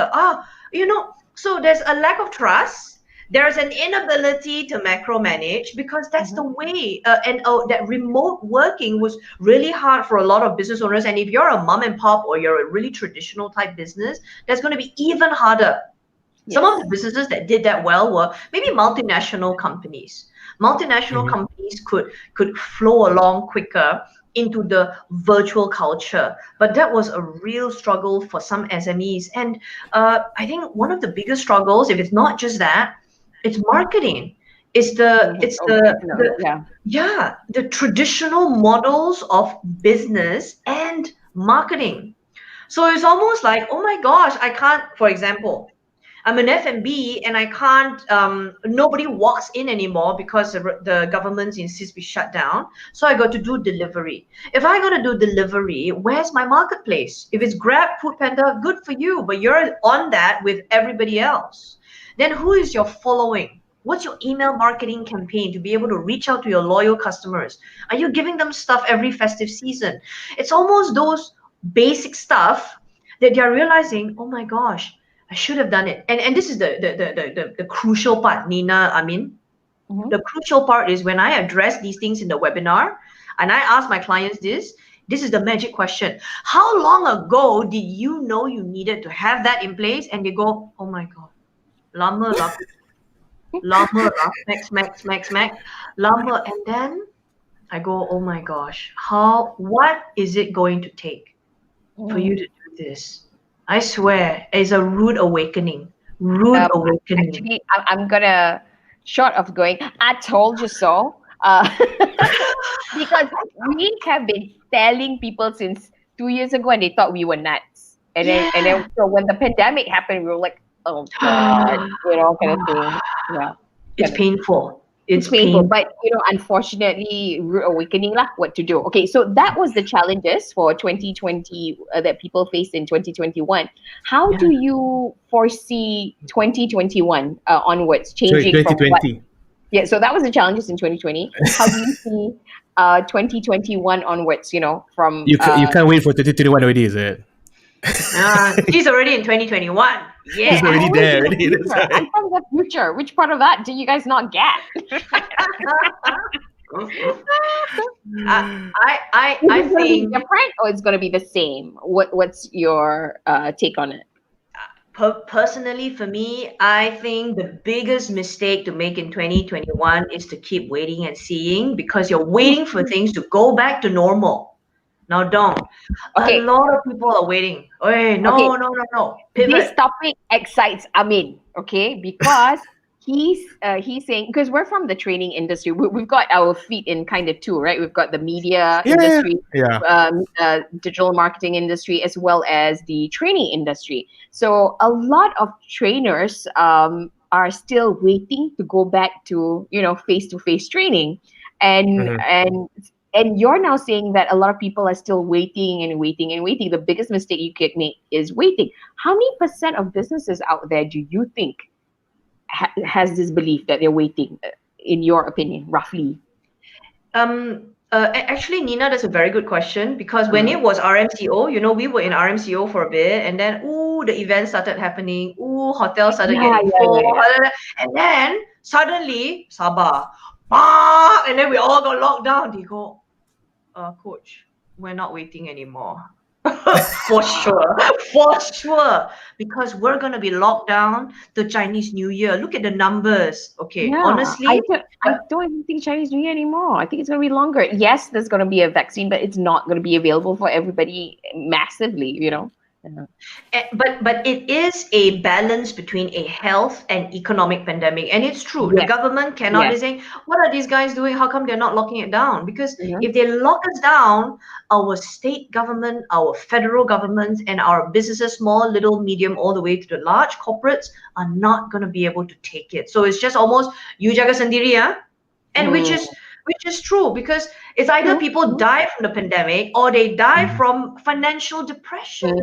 So there's a lack of trust. There's an inability to macro-manage because that's the way. That remote working was really hard for a lot of business owners. And if you're a mom and pop or you're a really traditional type business, that's going to be even harder. Yes. Some of the businesses that did that well were maybe multinational companies. Multinational companies could flow along quicker into the virtual culture, but that was a real struggle for some SMEs. And I think one of the biggest struggles, if it's not just that, it's marketing. It's the traditional models of business and marketing. So it's almost like, oh my gosh, I can't. For example, I'm an F&B and I can't, nobody walks in anymore because the government insists we shut down. So I got to do delivery. If I got to do delivery, where's my marketplace? If it's Grab, Foodpanda, good for you, but you're on that with everybody else. Then who is your following? What's your email marketing campaign to be able to reach out to your loyal customers? Are you giving them stuff every festive season? It's almost those basic stuff that they're realizing, oh my gosh, I should have done it. And this is the crucial part, Nina. I mean, the crucial part is when I address these things in the webinar and I ask my clients this is the magic question. How long ago did you know you needed to have that in place? And they go, oh my God, lama, max, lama. And then I go, oh my gosh, what is it going to take for you to do this? I swear, it's a rude awakening. Actually, I'm gonna, short of going, I told you so. Because we have been telling people since 2 years ago, and they thought we were nuts. And then so when the pandemic happened, we were like, oh God, kind of thing. Yeah, it's painful. It's painful, but unfortunately, rude awakening lah. What to do? Okay, so that was the challenges for 2020 that people faced in 2021. How do you foresee 2021 onwards changing? 2020. Yeah, so that was the challenges in 2020. How do you see 2021 onwards? From you can't wait for 2021 already, is it? She's already in 2021. Yeah. He's already Always there in the already. That's future. right. I'm from the future. Which part of that do you guys not get? I Is it going to be think different or it's going to be the same? What's your take on it? personally for me, I think the biggest mistake to make in 2021 is to keep waiting and seeing because you're waiting for things to go back to normal. Now don't. Okay. A lot of people are waiting. Hey, no, Okay. no. This Pivot. topic excites Amin, okay? Because he's saying, because we're from the training industry, we've got our feet in kind of two, right? We've got the media industry, digital marketing industry, as well as the training industry. So a lot of trainers are still waiting to go back to face-to-face training, and Mhm. and you're now saying that a lot of people are still waiting and waiting and waiting. The biggest mistake you could make is waiting. How many percent of businesses out there do you think has this belief that they're waiting, in your opinion, roughly? Actually, Nina, that's a very good question because when it was RMCO, we were in RMCO for a bit, and then the events started happening. Hotels started getting full, and then suddenly Sabah, and then we all got locked down. They go, coach, we're not waiting anymore. For sure, because we're gonna be locked down the Chinese New Year. Look at the numbers. Okay, honestly, I don't even think Chinese New Year anymore. I think it's going to be longer. Yes, there's going to be a vaccine, but it's not going to be available for everybody massively. but it is a balance between a health and economic pandemic, and it's true. The Yes. government cannot be Yes. saying, "What are these guys doing? How come they're not locking it down?" Because Mhm. if they lock us down, our state government, our federal government, and our businesses, small, little, medium, all the way to the large corporates, are not going to be able to take it. So it's just almost you jaga sendiri, and which is true because it's either people die from the pandemic or they die from financial depression,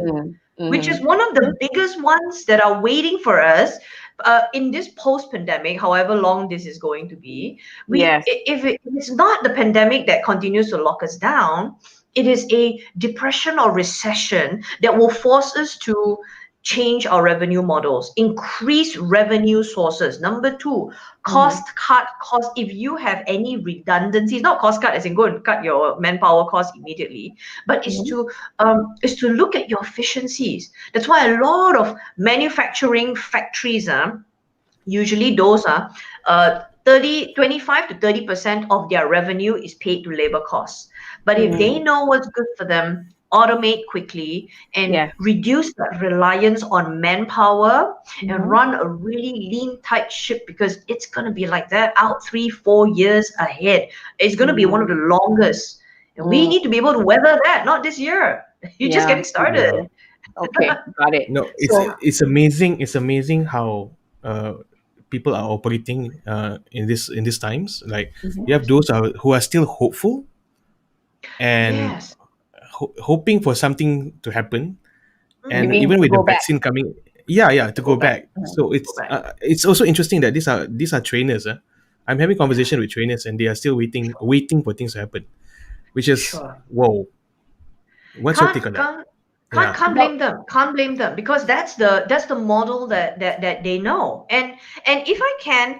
which is one of the biggest ones that are waiting for us in this post-pandemic, however long this is going to be. Yes. If it's not the pandemic that continues to lock us down, it is a depression or recession that will force us to change our revenue models, increase revenue sources. Number two, cost cut cost. If you have any redundancies, not cost cut as in go and cut your manpower cost immediately, but is to look at your efficiencies. That's why a lot of manufacturing factories usually those are 25 to 30% of their revenue is paid to labor costs. But if they know what's good for them, automate quickly and reduce that reliance on manpower and run a really lean, tight ship because it's going to be like that out 3-4 years ahead. It's going to be one of the longest. And we need to be able to weather that, not this year. You're just getting started. Yeah. Okay, got it. No, So- it's amazing. It's amazing how people are operating in these times. Like you have those who are still hopeful and Yes. hoping for something to happen, You and mean even to with the go back? vaccine coming, to go back. So it's also interesting that these are trainers. I'm having conversation with trainers, and they are still waiting for things to happen, which is Sure. whoa. What's your take on that? Can't blame them. Can't blame them because that's the model that they know. And if I can,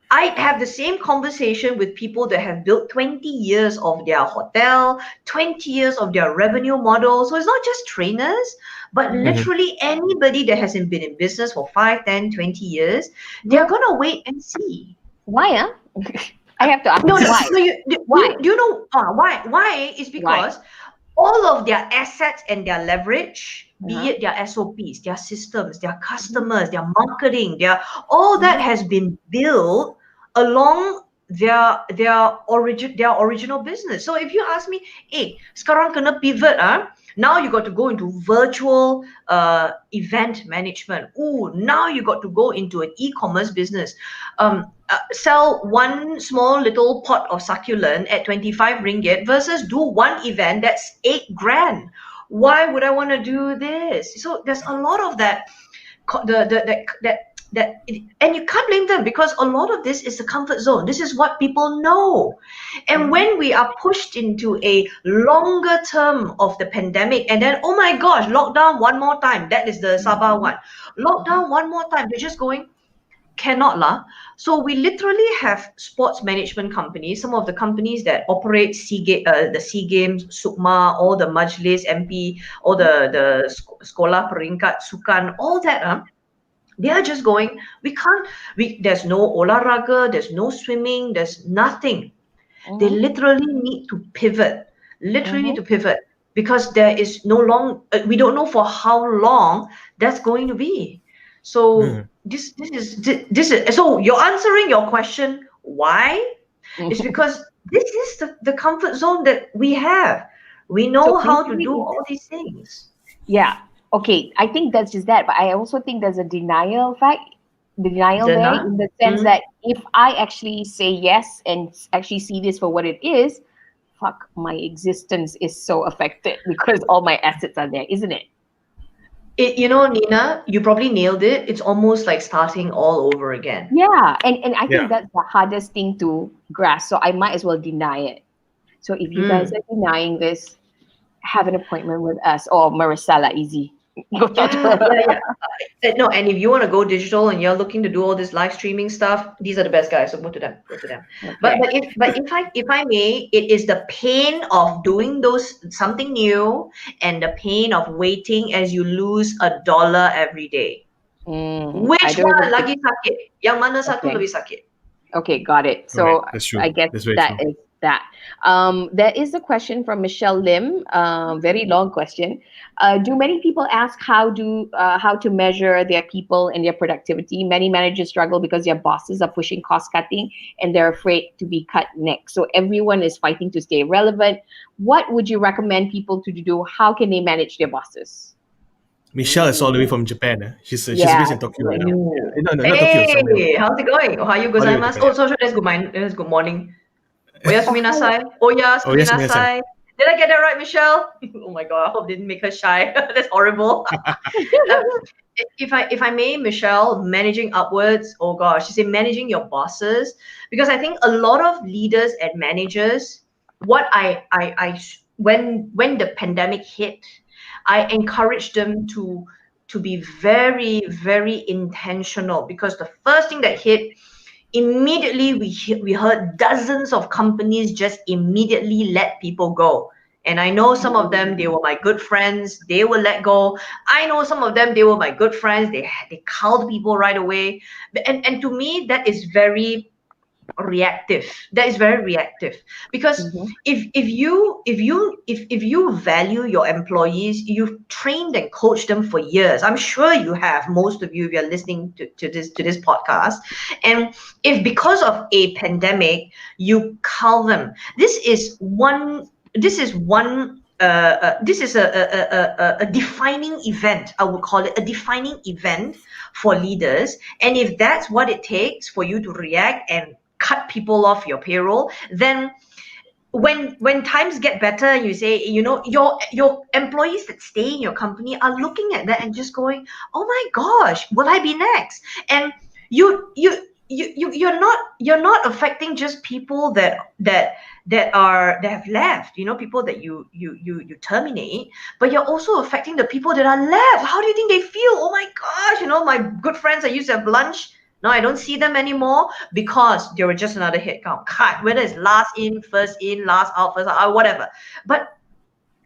I have the same conversation with people that have built 20 years of their hotel, 20 years of their revenue model. So it's not just trainers, but literally anybody that hasn't been in business for 5, 10, 20 years, they're gonna wait and see. Why? I have to ask. No, Why? Why? Do you know why? Why is because all of their assets and their leverage, be it their SOPs, their systems, their customers, their marketing, all that has been built along their original business. So if you ask me, sekarang kena pivot, now you got to go into virtual event management. Now you got to go into an e-commerce business. Sell one small little pot of succulent at 25 ringgit versus do one event that's 8 grand. Why would I want to do this? So there's a lot of that and you can't blame them because a lot of this is the comfort zone. This is what people know. And when we are pushed into a longer term of the pandemic, and then, oh my gosh, lockdown one more time. That is the Sabah one. Lockdown one more time. They're just going, cannot lah. So we literally have sports management companies, some of the companies that operate the SEA Games, Sukma, all the Majlis, MP, all the Sekolah Peringkat, Sukan, all that. They are just going, there's no olahraga, there's no swimming, there's nothing. They literally need to pivot, because there is we don't know for how long that's going to be. So this is so you're answering your question why is because this is the comfort zone that we have. We know So how to basically do it's- all these things. Yeah. Okay. I think that's just that. But I also think there's a denial there Denial? in the sense that if I actually say yes and actually see this for what it is, fuck, my existence is so affected because all my assets are there, isn't it? Nina, you probably nailed it. It's almost like starting all over again. Yeah. And I Yeah. think that's the hardest thing to grasp. So I might as well deny it. So if you guys are denying this, have an appointment with us or Maresa lah, easy. Go talk to her. No, and if you want to go digital and you're looking to do all this live streaming stuff, these are the best guys. So go to them. But if I may, it is the pain of doing something new and the pain of waiting as you lose $1 every day. I Which don't one even lagi sakit? Yang mana satu Okay. lebih sakit? Okay, got it. So Correct. That's true. I guess That's very that true. is that. There is a question from Michelle Lim, very long question. Do many people ask how to measure their people and their productivity? Many managers struggle because their bosses are pushing cost cutting and they're afraid to be cut next. So everyone is fighting to stay relevant. What would you recommend people to do? How can they manage their bosses? Michelle is all the way from Japan. She's Yeah, based in Tokyo right now. Ooh. No, not Tokyo. Somewhere. Hey, how's it going? Ohayou gozaimasu. Japan. Oh, so that's good morning. Oyasumi nasai. Oyasumi Oyasumi nasai. Did I get that right, Michelle? Oh my god, I hope I didn't make her shy. That's horrible. If I may, Michelle, managing upwards, oh gosh, she said managing your bosses. Because I think a lot of leaders and managers, what when the pandemic hit, I encouraged them to be very, very intentional, because the first thing that hit, immediately we heard dozens of companies just immediately let people go. And I know some of them, they were my good friends, they were let go. I know some of them, they were my good friends, they culled people right away. And to me, that is very reactive. That is very reactive, because if you value your employees, you've trained and coached them for years. I'm sure you have, most of you, if you're listening to this podcast. And if because of a pandemic you cull them, this is a defining event. I would call it a defining event for leaders. And if that's what it takes for you to react and cut people off your payroll, then when times get better, you say, your employees that stay in your company are looking at that and just going, oh my gosh, will I be next? And you're not affecting just people that have left, people that you terminate, but you're also affecting the people that are left. How do you think they feel? Oh my gosh, my good friends I used to have lunch, now I don't see them anymore because they were just another headcount cut, whether it's last in, last out, first out, whatever. But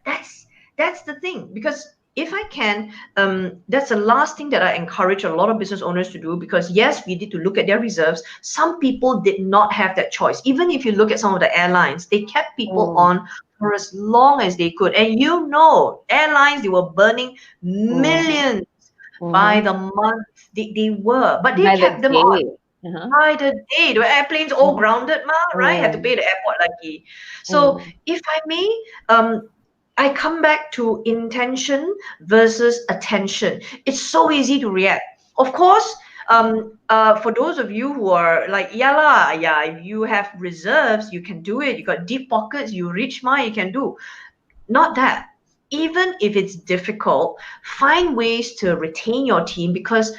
that's the thing, because if I can, that's the last thing that I encourage a lot of business owners to do, because yes, we need to look at their reserves. Some people did not have that choice. Even if you look at some of the airlines, they kept people on for as long as they could. And airlines, they were burning millions by the month. They were, but they kept them on by the day. The airplanes all grounded, right? Had to pay the airport lagi. So if I may, I come back to intention versus attention. It's so easy to react. Of course, for those of you who are like, if you have reserves, you can do it. You got deep pockets, you reach you can do. Not that. Even if it's difficult, find ways to retain your team, because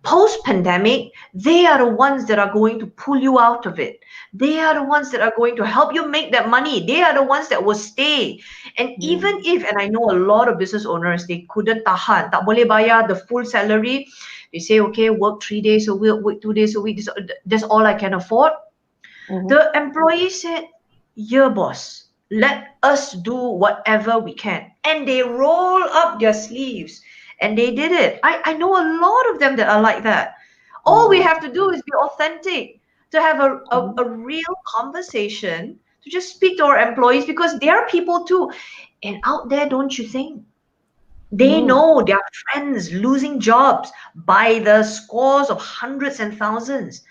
post-pandemic, they are the ones that are going to pull you out of it. They are the ones that are going to help you make that money. They are the ones that will stay. And even if, and I know a lot of business owners, they couldn't tahan, tak boleh bayar the full salary. They say, okay, work 3 days a week, work 2 days a week. That's all I can afford. The employee said, yeah, boss, let us do whatever we can. And they roll up their sleeves and they did it. I know a lot of them that are like that. All we have to do is be authentic, to have a real conversation, to just speak to our employees, because they are people too. And out there, don't you think? They know their friends losing jobs by the scores of hundreds and thousands.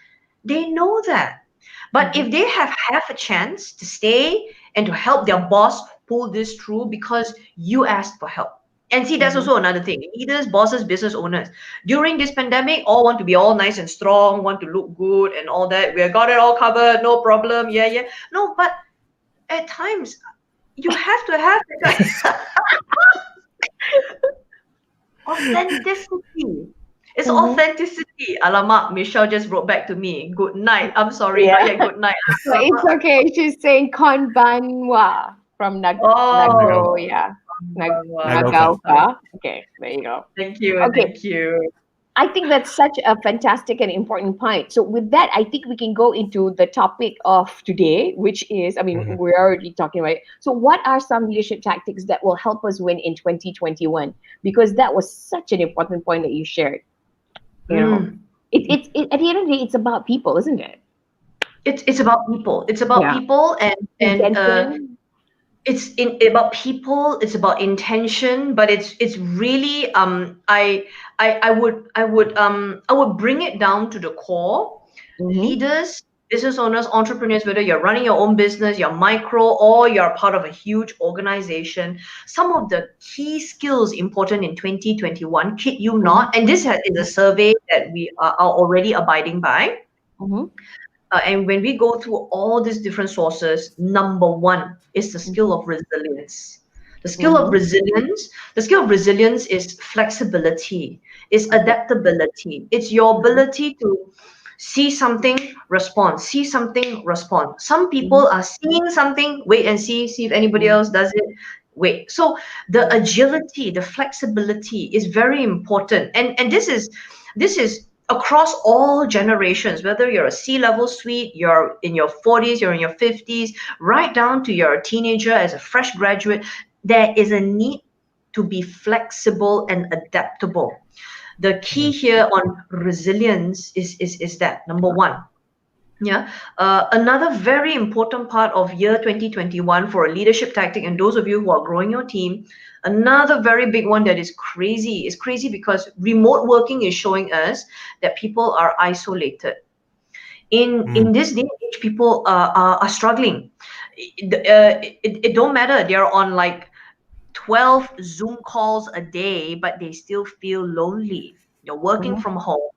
They know that. But if they have half a chance to stay and to help their boss pull this through because you asked for help. And see, that's also another thing. Leaders, bosses, business owners. During this pandemic, all want to be all nice and strong, want to look good and all that. We got it all covered, no problem. Yeah, yeah. No, but at times, you have to have authenticity. It's authenticity. Alamak, Michelle just wrote back to me. Good night. I'm sorry, not yet good night. So it's okay. She's saying konbanwa from Oh. Nagro, yeah. Nagauka. Okay, there you go. Thank you. Okay. Thank you. I think that's such a fantastic and important point. So with that, I think we can go into the topic of today, which is, I mean, we're already talking about it. So what are some leadership tactics that will help us win in 2021? Because that was such an important point that you shared. You know, it's at the end of the day, it's about people, isn't it? It's about people. It's about people and Intention. it's about people. It's about intention, but it's really I would bring it down to the core. Leaders, business owners, entrepreneurs, whether you're running your own business, you're micro, or you're part of a huge organization, some of the key skills important in 2021, kid you not, and this is a survey that we are already abiding by. And when we go through all these different sources, number one is the skill of resilience. The skill of resilience is flexibility, is adaptability. It's your ability to see something, respond. See something, respond. Some people are seeing something, wait and see if anybody else does it. Wait. So the agility, the flexibility is very important. And this is across all generations, whether you're a C-level suite, you're in your 40s, you're in your 50s, right down to you're a teenager as a fresh graduate, there is a need to be flexible and adaptable. The key here on resilience is that, number one. Yeah. Another very important part of year 2021 for a leadership tactic, and those of you who are growing your team, another very big one that is crazy. It's crazy because remote working is showing us that people are isolated. In this day and age, people are struggling. It don't matter. They're on like 12 Zoom calls a day, but they still feel lonely. They're working from home.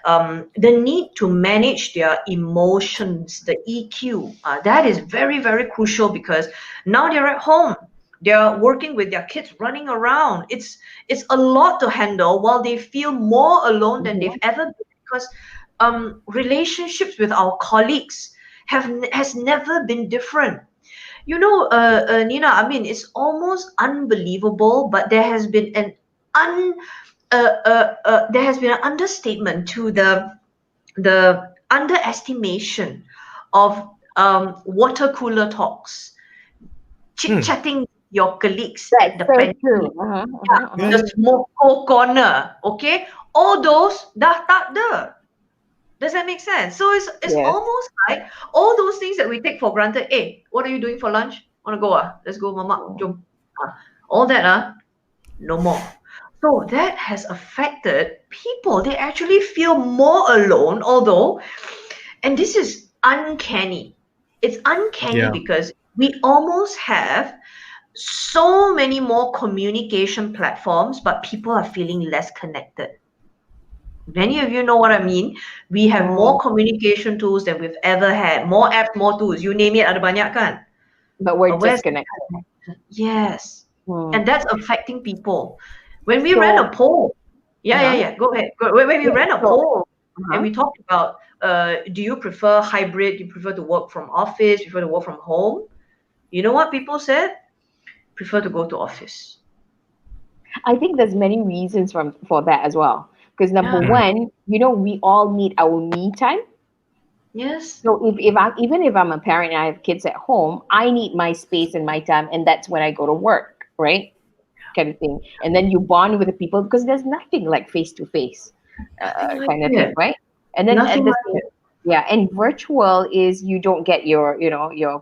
The need to manage their emotions, the EQ, that is very, very crucial, because now they're at home. They're working with their kids running around. It's a lot to handle, while they feel more alone than they've ever been, because relationships with our colleagues has never been different. You know, Nina, I mean, it's almost unbelievable, but there has been an understatement to the underestimation of water cooler talks, chit-chatting with your colleagues at the pantry, the smoke corner, okay? All those dah tak ada. Does that make sense? So it's almost like all those things that we take for granted. Hey, what are you doing for lunch? Wanna go? Let's go, mama. Jom. All that, no more. So that has affected people. They actually feel more alone, although, and this is uncanny. It's uncanny because we almost have so many more communication platforms, but people are feeling less connected. Many of you know what I mean. We have more communication tools than we've ever had. More apps, more tools. You name it, ada banyak kan? But we're disconnected. Yes. And that's affecting people. When we ran a poll, Yeah. Go ahead. When we ran a So, poll and uh-huh. we talked about, do you prefer hybrid? Do you prefer to work from office? Prefer to work from home? You know what people said? Prefer to go to office. I think there's many reasons for that as well. Because number Yeah. one, we all need our me time. Yes. So if I'm a parent and I have kids at home, I need my space and my time, and that's when I go to work, right? Kind of thing. And then you bond with the people because there's nothing like face to face, Nothing like kind of thing, it. right? And then at Nothing the like same, it. yeah, and virtual is you don't get your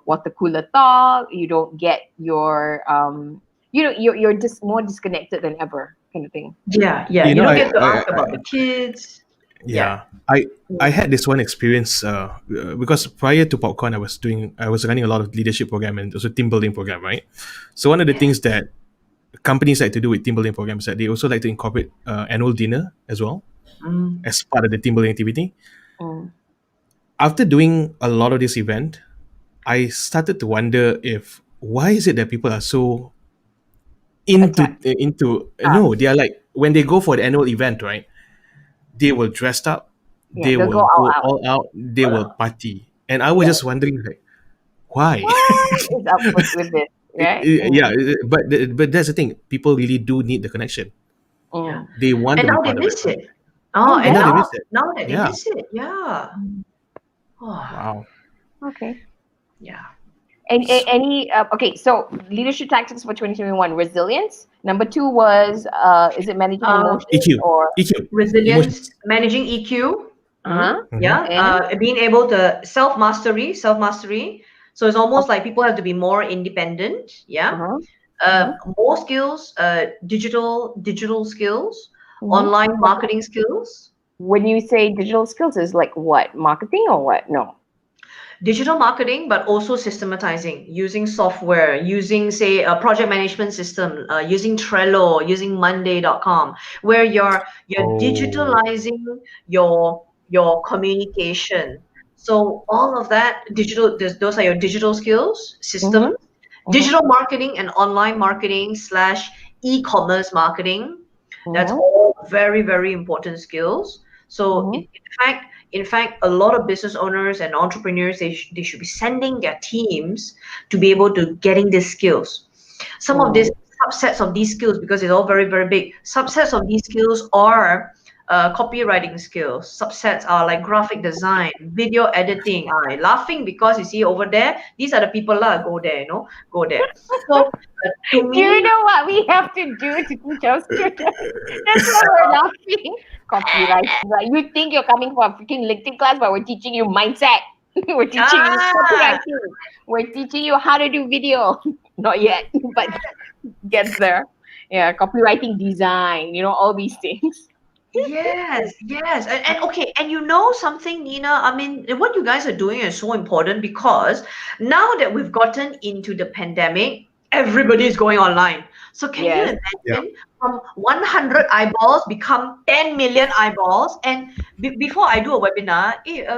water cooler talk. You don't get you're just more disconnected than ever, kind of thing. Yeah. You You know, don't I, get to I, ask about the kids. Yeah. Yeah, I had this one experience because prior to PopCon, I was running a lot of leadership program and also team building program, right? So one of the things that companies like to do with team building programs is that they also like to incorporate annual dinner as well Mm. as part of the team building activity. Mm. After doing a lot of this event, I started to wonder if why is it that people are so Attack. into Ah, no, they are like when they go for the annual event, right? They will dress up, yeah, they they'll go will all go out. all out, they will Well, party. And I was Yeah. just wondering like why? What is up with this, right? Yeah, but that's the thing. People really do need the connection. yeah. Mm. They want And to be now they part of it, miss right? it. Oh, Oh, And and now they yeah. miss it. now that they Yeah. miss it. Yeah. Mm. Oh, Wow. Okay. yeah. And any okay, so leadership tactics for 2021: resilience. Number two was is it managing Uh, emotions EQ. or EQ. Resilience, Emotions. managing EQ. uh-huh? Mm-hmm. Yeah. And Being able to self mastery. So it's almost like people have to be more independent. Yeah. uh-huh. Uh-huh. More skills, digital skills, Mm-hmm. online marketing skills. When you say digital skills, is like what, marketing or what? No. Digital marketing, but also systematizing, using software, using, say, a project management system, using Trello, using Monday.com, where you're Oh. digitalizing your communication. So all of that digital, those are your digital skills, systems, Mm-hmm. Mm-hmm. digital marketing and online marketing slash e-commerce marketing. That's Mm-hmm. all very, very important skills. So Mm-hmm. in fact, a lot of business owners and entrepreneurs, they should be sending their teams to be able to getting these skills. Some of these subsets of these skills, because it's all very, very big, subsets of these skills are copywriting skills. Subsets are like graphic design, video editing. I'm laughing because you see over there, these are the people that go there, go there. So to Do you me, know what we have to do to teach our students? That's why we're laughing. Copyright. Like, you think you're coming for a freaking LinkedIn class, but we're teaching you mindset. We're teaching you ah, copywriting. We're teaching you how to do video. Not yet, but gets there. Yeah, copywriting, design, all these things. yes. And okay, and you know something, Nina? I mean, what you guys are doing is so important because now that we've gotten into the pandemic, everybody is going online. So can you Yes. Yeah. imagine from 100 eyeballs become 10 million eyeballs? And before I do a webinar,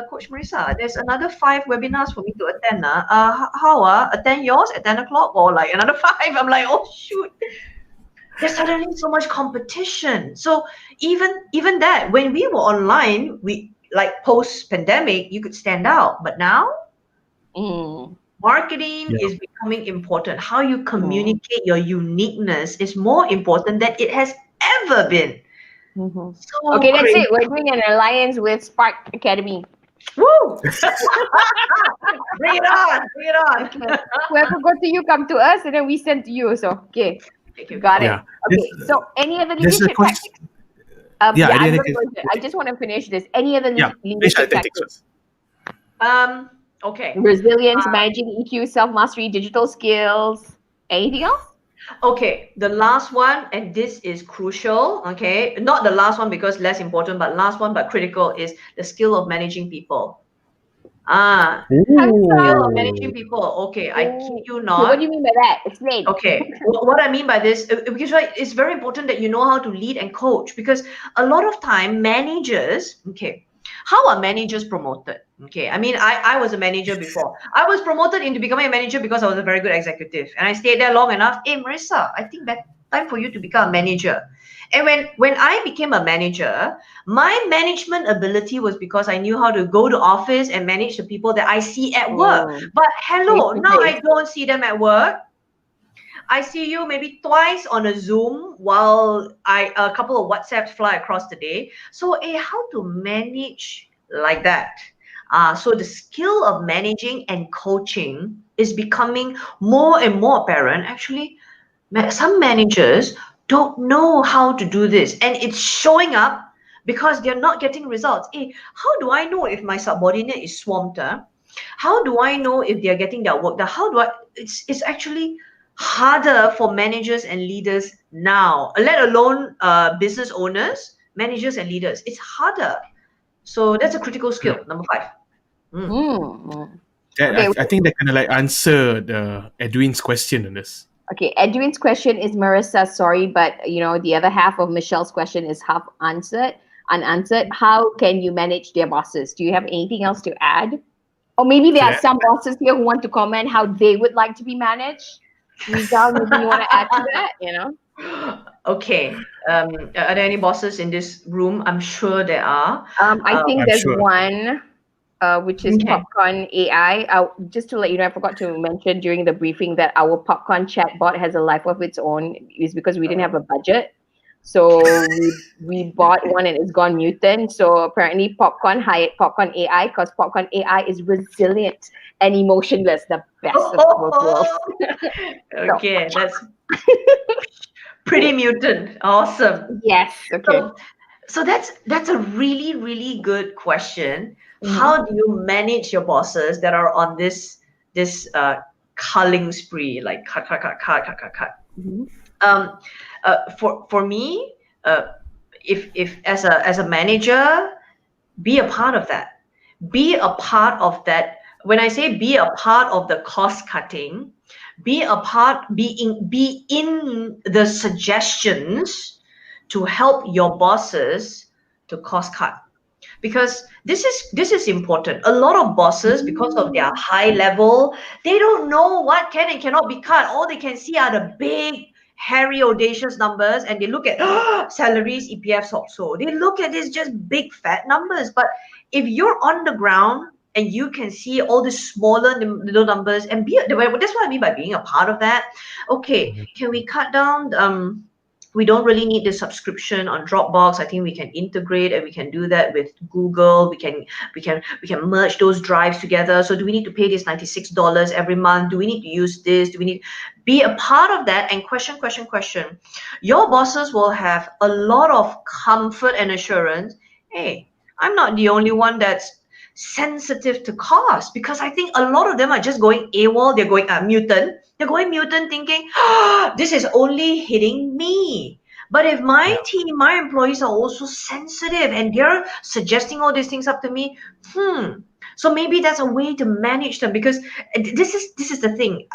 Coach Marisa, there's another 5 webinars for me to attend. How? Attend yours at 10 o'clock or like another 5? I'm like, oh, shoot, there's suddenly so much competition. So even that, when we were online, we like post pandemic, you could stand out. But now Mm. marketing Yeah. is becoming important. How you Mm. communicate your uniqueness is more important than it has ever been. Mhm. So Okay, that's crazy. it. We're doing an alliance with Spark Academy. Woo! Bring it on, bring it on. Okay. Whoever go to you, come to us, and then we send to you. So, okay, got it. Yeah. There's, Okay, so any other there's a leadership question. tactics? Yeah, Yeah, I I'm didn't. gonna go here. I just want to finish this. Any other Yeah. Finish our leadership tactics tactics? first. Okay. Resilience, managing EQ, self mastery, digital skills. Anything else? Okay, the last one, and this is crucial, okay? Not the last one because less important, but last one, but critical, is the skill of managing people. Ah, skill of managing Ooh. people. Okay, I kid Oh, you okay, what do not. you mean by that? Explain. Okay, what I mean by this, because right, it's very important that you know how to lead and coach because a lot of time managers, okay, how are managers promoted? Okay, I mean, I was a manager before. I was promoted into becoming a manager because I was a very good executive and I stayed there long enough. Hey, Marissa, I think that time for you to become a manager. And when I became a manager, my management ability was because I knew how to go to office and manage the people that I see at work. Oh, But face hello, to now face. I don't see them at work. I see you maybe twice on a Zoom while a couple of WhatsApps fly across the day. So, how to manage like that? So the skill of managing and coaching is becoming more and more apparent. Actually, some managers don't know how to do this, and it's showing up because they're not getting results. How do I know if my subordinate is swamped? How do I know if they're getting their work done? How do I? It's actually harder for managers and leaders now, let alone business owners, managers and leaders. It's harder. So that's a critical skill. Number 5. Mm. That, Okay, I think that kind of like answer the Edwin's question on this. okay. Edwin's question is Marissa. Sorry, but the other half of Michelle's question is half unanswered. How can you manage their bosses? Do you have anything else to add? Or maybe there are Yeah. some bosses here who want to comment how they would like to be managed. Rizal, maybe you want to add to that? Okay. Are there any bosses in this room? I'm sure there are. I think I'm there's sure. one, which is Okay. PopCon AI. Just to let you know, I forgot to mention during the briefing that our PopCon chatbot has a life of its own. Is because we didn't have a budget. So we bought one and it's gone mutant. So apparently PopCon hired PopCon AI because PopCon AI is resilient and emotionless, the best of both worlds. Okay, that's pretty mutant. Awesome. Yes, okay. So that's a really, really good question. Mhm. How do you manage your bosses that are on this culling spree, like cut, cut, cut, cut, cut, cut, cut? Mhm. For me, if as a manager, be a part of that. Be a part of that. When I say be a part of the cost cutting, be in the suggestions to help your bosses to cost cut, because this is important. A lot of bosses, because of their high level, they don't know what can and cannot be cut. All they can see are the big, hairy, audacious numbers, and they look at salaries, EPFs also. They look at this just big fat numbers. But if you're on the ground and you can see all the smaller little numbers and that's what I mean by being a part of that. Okay, can we cut down we don't really need the subscription on Dropbox. I think we can integrate and we can do that with Google. We can merge those drives together. So do we need to pay this $96 every month? Do we need to use this? Do we need be a part of that and question. Your bosses will have a lot of comfort and assurance. Hey, I'm not the only one that's sensitive to cost, because I think a lot of them are just going AWOL. They're going mutant. They're going mutant thinking, this is only hitting me. But if my team, my employees are also sensitive and they're suggesting all these things up to me, so maybe that's a way to manage them, because this is the thing.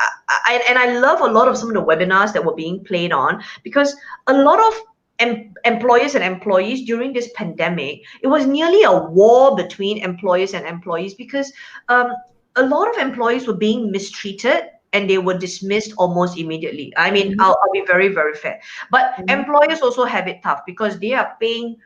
I love a lot of some of the webinars that were being played on, because a lot of employers and employees during this pandemic, it was nearly a war between employers and employees, because a lot of employees were being mistreated and they were dismissed almost immediately. I mean, I'll be very, very fair. But employers also have it tough because they are paying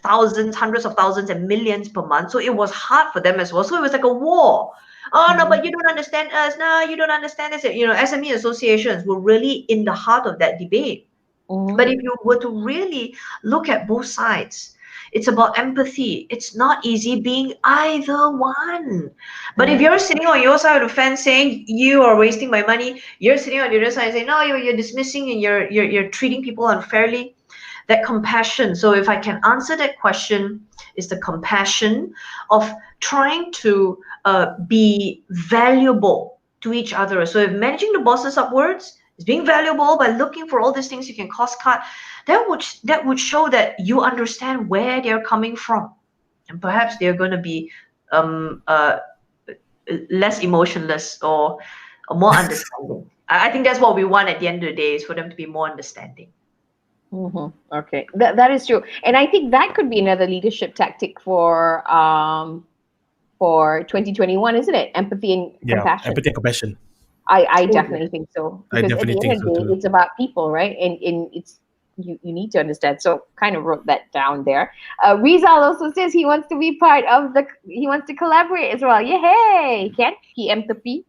thousands, hundreds of thousands, and millions per month. So it was hard for them as well. So it was like a war. Oh, no, but you don't understand us. No, you don't understand us. SME associations were really in the heart of that debate. But if you were to really look at both sides, it's about empathy. It's not easy being either one. But if you're sitting on your side of the fence saying you are wasting my money, you're sitting on the other side saying no, you're dismissing and you're treating people unfairly. That compassion. So if I can answer that question, is the compassion of trying to be valuable to each other. So if managing the bosses upwards is being valuable by looking for all these things you can cost cut, that would show that you understand where they're coming from, and perhaps they're going to be less emotionless or more understanding. I think that's what we want at the end of the day, is for them to be more understanding. Okay, that is true, and I think that could be another leadership tactic for 2021, isn't it? Empathy and compassion. Empathy and compassion. I Oh, definitely think so, I because at the definitely end think of so the day, too. it's about people, right? And it's you need to understand. So kind of wrote that down there. Rizal also says he wants to be part of he wants to collaborate as well. Yay! Can PM to P.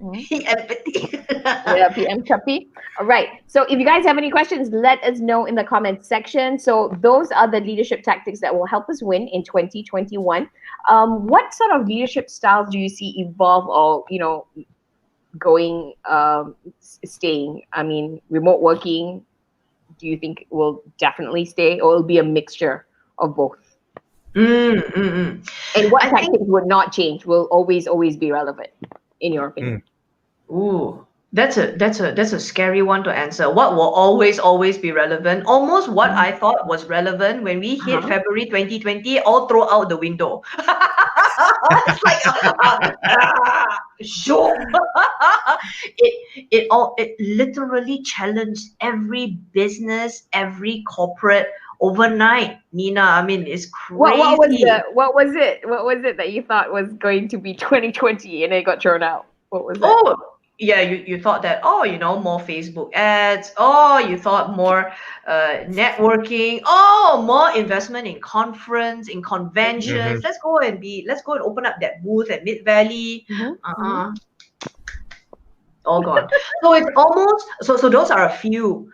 Empathy. Yeah, PM Chappy. All right. So if you guys have any questions, let us know in the comments section. So those are the leadership tactics that will help us win in 2021. What sort of leadership styles do you see evolve, or going staying? I mean, remote working, do you think will definitely stay, or it'll be a mixture of both? And what I think, tactics would not change, will always be relevant, in your Mm. opinion? ooh, that's a scary one to answer. What will always be relevant? Almost what I thought was relevant when we hit Uh-huh. February 2020, all throw out the window. It's like zoom. It literally challenged every business, every corporate overnight. Nina, I mean, it's What was crazy. what was it that you thought was going to be 2020 and it got thrown out? What was that? Oh, yeah, you thought that, oh, more Facebook ads. Oh, you thought more networking. Oh, more investment in conference, in Mm-hmm. conventions. Let's go and open up that booth at Mid Valley. Mm-hmm. Uh-uh, all gone. So it's almost so those are a few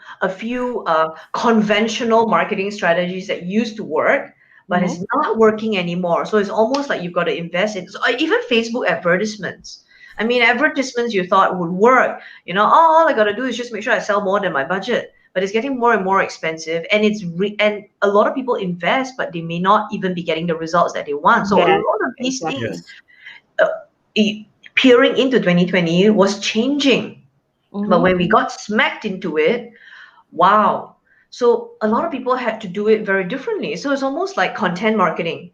conventional marketing strategies that used to work, but Mm-hmm. it's not working anymore. So it's almost like you've got to invest in, so, even Facebook advertisements. I mean, advertisements you thought would work. All I got to do is just make sure I sell more than my budget. But it's getting more and more expensive, and and a lot of people invest, but they may not even be getting the results that they want. So a Yes, lot of these things, exactly. Yes. uh, peering into 2020 was changing. But when we Mm-hmm. got smacked into it, wow. So a lot of people had to do it very differently. So it's almost like content marketing.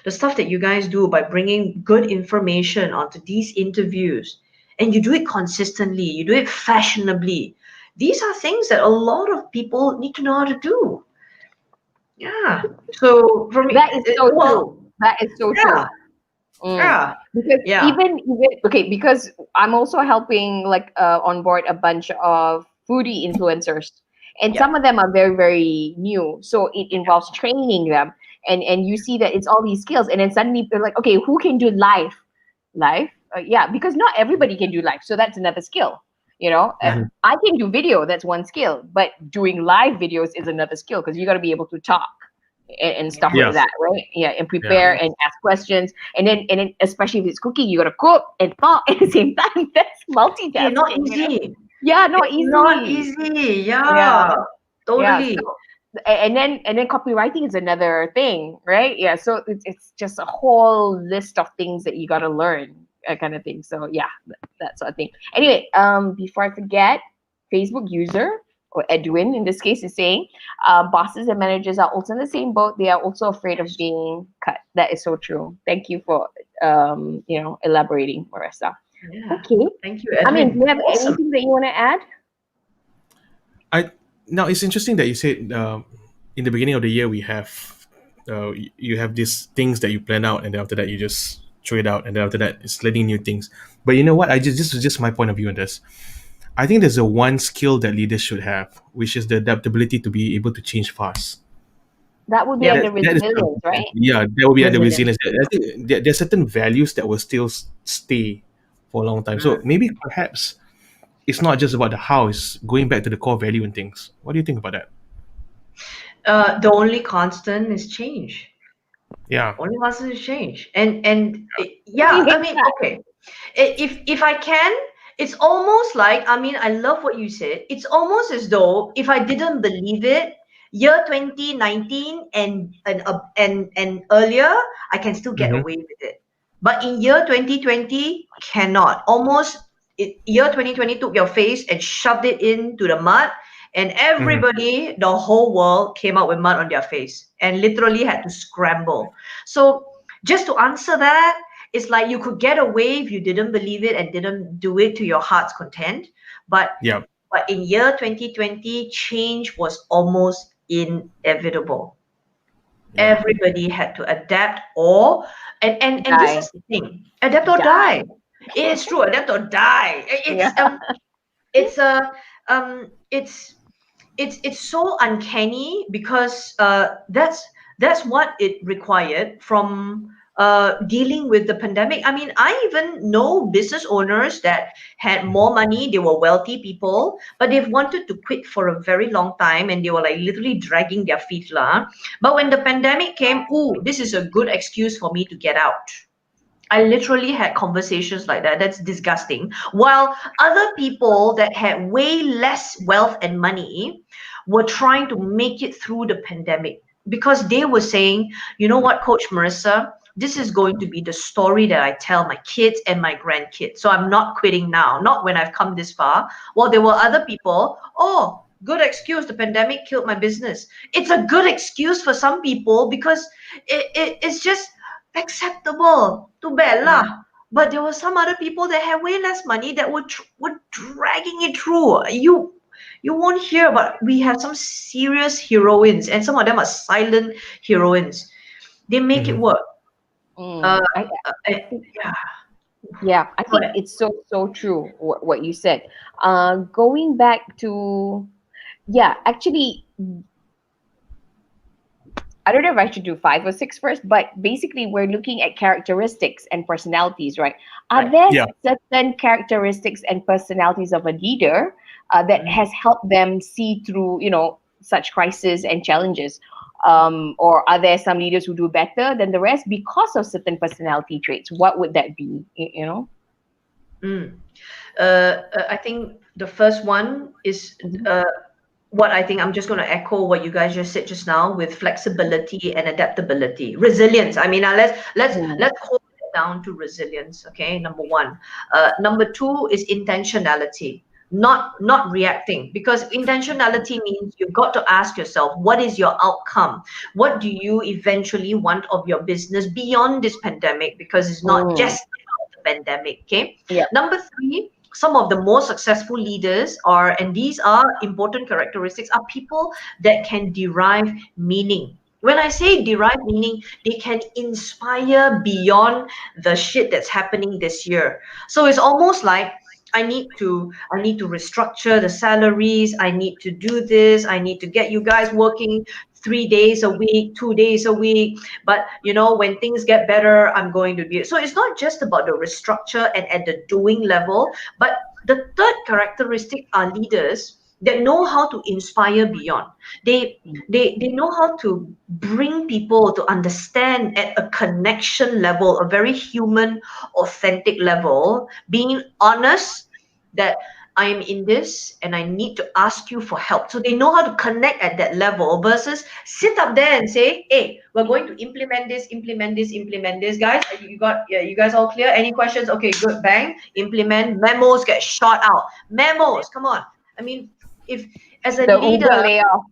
The stuff that you guys do by bringing good information onto these interviews, and you do it consistently, you do it fashionably. These are things that a lot of people need to know how to do. Yeah. So for me, That is so well, true. That is so yeah, true. Mm. yeah, Because yeah, even okay, because I'm also helping like onboard a bunch of foodie influencers, and yeah. some of them are very very new, so it involves training them, and you see that it's all these skills, and then suddenly they're like, okay, who can do live? Yeah, because not everybody can do live, so that's another skill. Mm-hmm. I can do video, that's one skill, but doing live videos is another skill, because you got to be able to talk and stuff Yeah. like that, right? Yeah, and Yeah. prepare and ask questions, and then especially if it's cooking, you gotta cook and talk at the same time. That's Hey, not multitasking. easy. Yeah, not It's not easy. easy. Yeah, Yeah, yeah. totally. So, and then copywriting is another thing, right? Yeah. So it's just a whole list of things that you gotta learn, kind of thing. So yeah, that's what I think. Anyway, before I forget, Facebook user, or Edwin in this case, is saying, bosses and managers are also in the same boat. They are also afraid of being cut. That is so true. Thank you for elaborating, Maresa. Yeah. Okay. Thank you, I mean, do Edwin. you have Awesome. anything that you want to add? I Now it's interesting that you said in the beginning of the year we have you have these things that you plan out, and then after that you just throw it out, and then after that it's learning new things. But you know what? I just This is just my point of view on this. I think there's a one skill that leaders should have, which is the adaptability to be able to change fast. That would be Yep. under That is resilience, right? yeah, that will be under Resilience. resilience. I think there are certain values that will still stay for a long time. So maybe perhaps it's not just about the how; it's going back to the core value and things. What do you think about that? The only constant is change. Yeah. Only constant is change. And Let me yeah, I hit mean, that. okay. If I can, it's almost like, I mean, I love what you said. It's almost as though if I didn't believe it, year 2019 and earlier, I can still get Mm-hmm. away with it. But in year 2020, cannot. Year 2020 took your face and shoved it into the mud, and Mm-hmm. everybody, the whole world came out with mud on their face and literally had to scramble. So just to answer that, it's like you could get away if you didn't believe it and didn't do it to your heart's content. But Yeah. but in year 2020, change was almost inevitable. Yeah. Everybody had to adapt, or and this Die. is the thing, adapt or Die. die. It's true. Adapt or die. Yeah. It's a it's it's so uncanny because that's what it required from dealing with the pandemic. I mean, I even know business owners that had more money, they were wealthy people, but they've wanted to quit for a very long time and they were like literally dragging their feet lah. But when the pandemic came, ooh, this is a good excuse for me to get out. I literally had conversations like that. That's disgusting. While other people that had way less wealth and money were trying to make it through the pandemic because they were saying, you know what, Coach Marissa, this is going to be the story that I tell my kids and my grandkids. So I'm not quitting now, not when I've come this far. Well, there were other people, oh, good excuse, the pandemic killed my business. It's a good excuse for some people because it's just acceptable. Too bad lah. But there were some other people that had way less money that were dragging it through. You won't hear about. We have some serious heroines, and some of them are silent heroines. They make it work. Uh, yeah. Yeah, I Go think ahead. it's so true what you said. Going back to, yeah, actually, I don't know if I should do 5 or 6 first, but basically we're looking at characteristics and personalities, right? Are Right. there Yeah. certain characteristics and personalities of a leader that has helped them see through, such crises and challenges? Or are there some leaders who do better than the rest because of certain personality traits? What would that be? You know? I think the first one is what I think I'm just going to echo what you guys just said just now with flexibility and adaptability, resilience. I mean, let's hold it down to resilience. Okay, number one. Number two is intentionality, not reacting, because intentionality means you've got to ask yourself, what is your outcome? What do you eventually want of your business beyond this pandemic? Because it's not just about the pandemic. Okay. Yeah. Number three, some of the most successful leaders are, and these are important characteristics, are people that can derive meaning. When I say derive meaning, they can inspire beyond the shit that's happening this year. So it's almost like I need to restructure the salaries. I need to do this. I need to get you guys working 3 days a week, 2 days a week. But when things get better, I'm going to be. So it's not just about the restructure and at the doing level, but the third characteristic are leaders that know how to inspire beyond. They know how to bring people to understand at a connection level, a very human, authentic level, being honest that I am in this and I need to ask you for help. So they know how to connect at that level versus sit up there and say, hey, we're going to implement this, guys. You guys all clear? Any questions? Okay, good. Bang, implement. Memos get shot out. Memos, come on. I mean, if as a The leader, Uber layoff.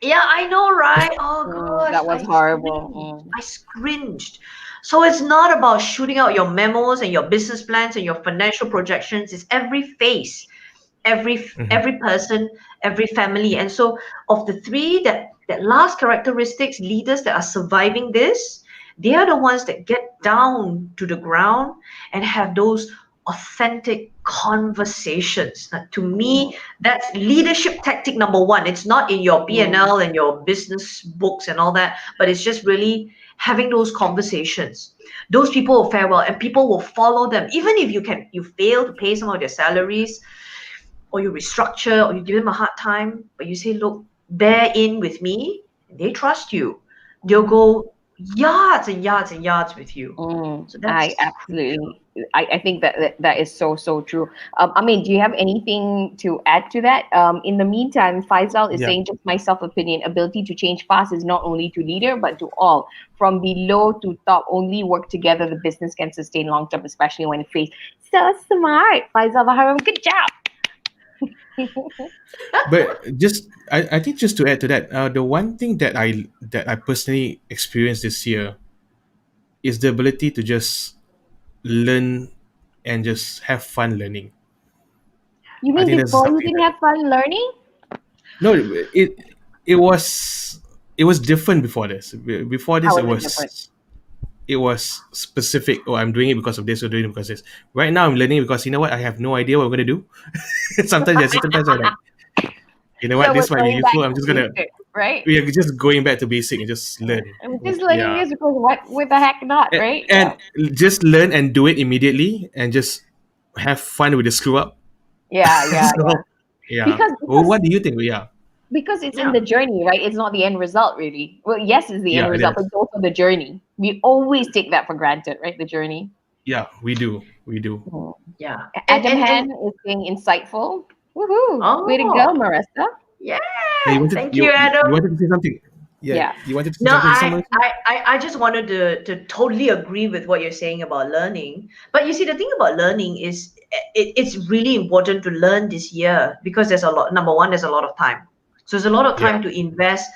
yeah, I know, right? Oh gosh, That was horrible. I cringed. So it's not about shooting out your memos and your business plans and your financial projections. It's every face, every person, every family. And so, of the three that last characteristics, leaders that are surviving this, they are the ones that get down to the ground and have those authentic conversations. Now, to me, that's leadership tactic number one. It's not in your P&L and your business books and all that, but it's just really having those conversations. Those people will fare well and people will follow them. Even if you fail to pay some of their salaries, or you restructure, or you give them a hard time, but you say, look, bear in with me, they trust you. They'll go yards and yards and yards with you. So that's I absolutely, I think that is so true. I mean, do you have anything to add to that? In the meantime, Faisal is Yeah. saying, just my self-opinion, ability to change fast is not only to leader, but to all. From below to top, only work together, the business can sustain long-term, especially when faced. So smart, Faisal Baharam, good job. But I think just to add to that, the one thing that I personally experienced this year is the ability to just learn and just have fun learning. You I mean think that's before you something didn't that have fun learning? no, it was different before this. Before this, How it is it different? was it was specific. Oh, I'm doing it because of this or doing it because of this. Right now, I'm learning because you know what? I have no idea what I'm gonna do. Sometimes, yes, sometimes I'm like, you know what? So we're This might be going back useful. I'm to just gonna. basics, right? We are just going back to basic and just learn. I'm just learning Yeah, this because what with the heck not, and, right? and just learn and do it immediately and just have fun with the screw up. Yeah, yeah, yeah. So yeah. Because Well, because what do you think? Yeah, because it's in Yeah. the journey, right? It's not the end result, really. Well, yes, it's the end yeah, it result, but is. it's also the journey. We always take that for granted, right? The journey. Yeah, we do. We do. Yeah. Adam And Han is being insightful. Woohoo! Way to go, oh, Maresa. yeah. Hey, you wanted Thank you, you Adam. wanted to say something? Yeah, Yeah. you wanted to say No, something, I, someone? I, I just wanted to totally agree with what you're saying about learning. But you see, the thing about learning is it's really important to learn this year because there's a lot. Number one, there's a lot of time. So there's a lot of Yeah. time to invest.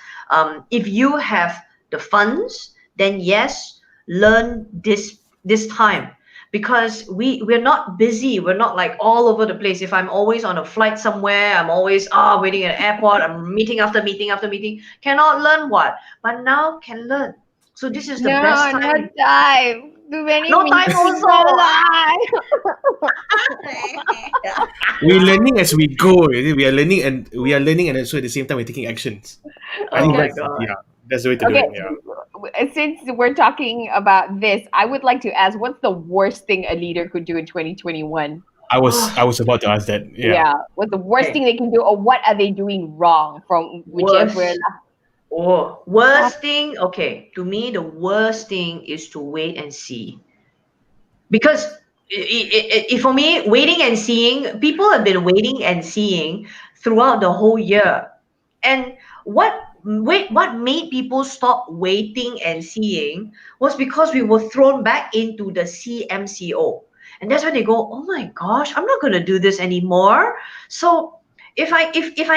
If you have the funds, then yes, learn this time because we're not busy. We're not like all over the place. If I'm always on a flight somewhere, I'm always waiting at an airport, I'm meeting after meeting after meeting, cannot learn what? But now can learn. So this is the best No, no time. time. Too many No time meetings also. alive. We're learning as we go. Really. We are learning and also at the same time we're taking actions. I Oh think my Okay. that's god. that's the way to do Okay. it. Yeah. Since we're talking about this, I would like to ask, what's the worst thing a leader could do in 2021? I was about to ask that. Yeah. Yeah. What's the worst Okay. thing they can do, or what are they doing wrong from whichever? Worst. Oh, worst thing. Okay, to me, the worst thing is to wait and see. Because for me, waiting and seeing, people have been waiting and seeing throughout the whole year. And what made people stop waiting and seeing was because we were thrown back into the CMCO. And that's when they go, oh my gosh, I'm not gonna do this anymore. So if I